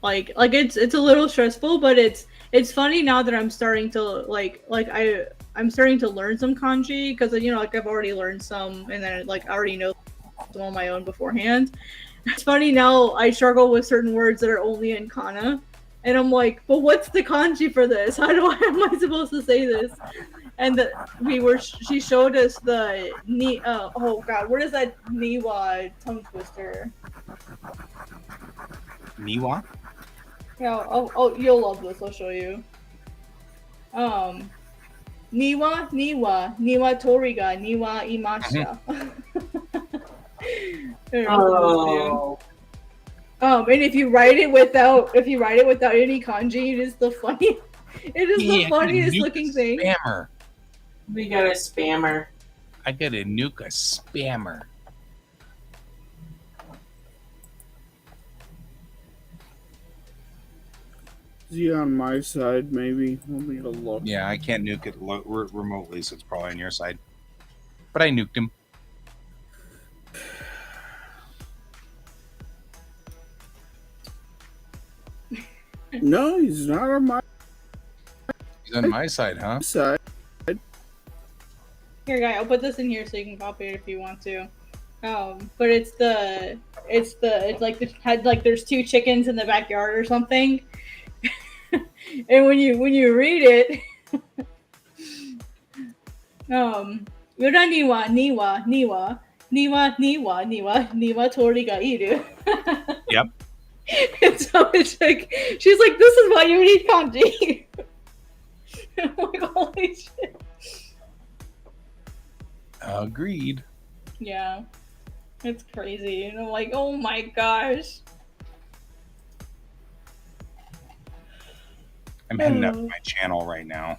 Like it's a little stressful, but it's funny now that I'm starting to I'm starting to learn some kanji, because like I've already learned some, and then like I already know some on my own beforehand. It's funny now I struggle with certain words that are only in kana, and I'm like, but what's the kanji for this? How am I supposed to say this? And she showed us the oh god, what is that Niwa tongue twister? Niwa? Yeah, oh, you'll love this. I'll show you. Niwa toriga, niwa imashita. Oh. And if you write it without any kanji, it is the funniest looking thing. Spammer. We got a spammer. I got a nuke a spammer. Is he on my side? Maybe. Let me go look. Yeah, I can't nuke it remotely, so it's probably on your side. But I nuked him. No, he's not on my He's on my side, huh? side. Here, guy, I'll put this in here so you can copy it if you want to. But it's like there's two chickens in the backyard or something. And when you read it, Ura niwa tori ga iru. Yep. And so it's like, she's like, this is why you read kanji. I'm like, holy shit. Agreed. Yeah. It's crazy. And I'm like, oh my gosh. I'm heading up to my channel right now.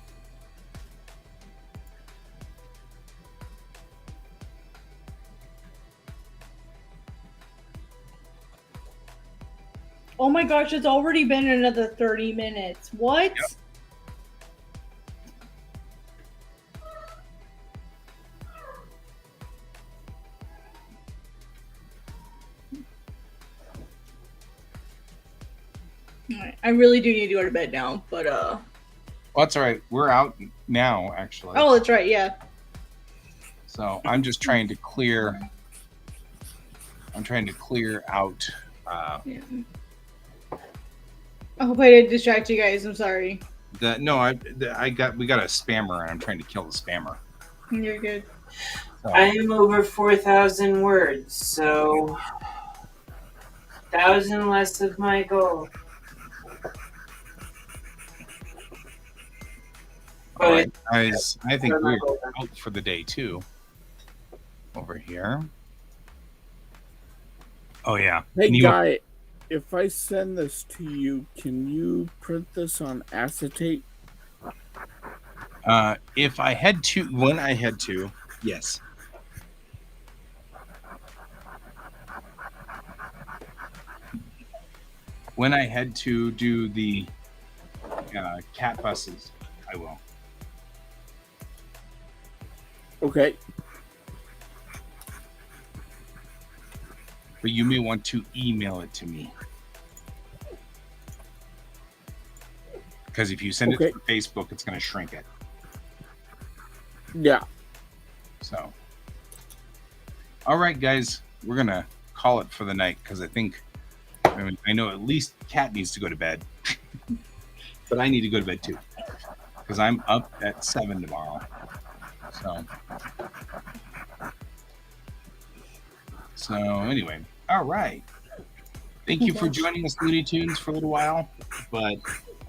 Oh my gosh, it's already been another 30 minutes. What? Yep. Alright, I really do need to go to bed now, but Well, that's all right. We're out now, actually. oh, that's right, yeah. So I'm just trying to clear. Out. Yeah. I hope I didn't distract you guys. I'm sorry. We got a spammer, and I'm trying to kill the spammer. You're good. So, I am over 4,000 words, so 1,000 less of my goal. all right, guys. I think we're out for the day too. Over here. Oh yeah. Hey, Can you- Guy, if I send this to you, can you print this on acetate? If I had to, when I had to, yes. when I head to do the cat buses, I will. Okay. But you may want to email it to me. Because if you send Okay. it through Facebook, it's going to shrink it. Yeah. So, all right, guys, we're going to call it for the night because I know at least Kat needs to go to bed. But I need to go to bed too because I'm up at 7 tomorrow. So anyway, all right. Thank you for joining us, Looney Tunes, for a little while. But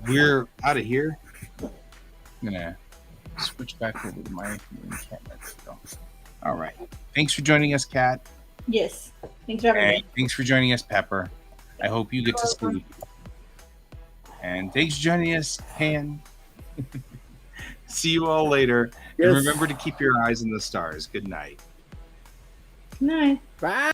we're out of here. I'm gonna switch back over to my camera. All right. Thanks for joining us, Kat. Yes. Thanks for having me. Thanks for joining us, Pepper. I hope you get to sleep. And thanks for joining us, Pan. See you all later. Yes. And remember to keep your eyes on the stars. Good night. Good night. Bye.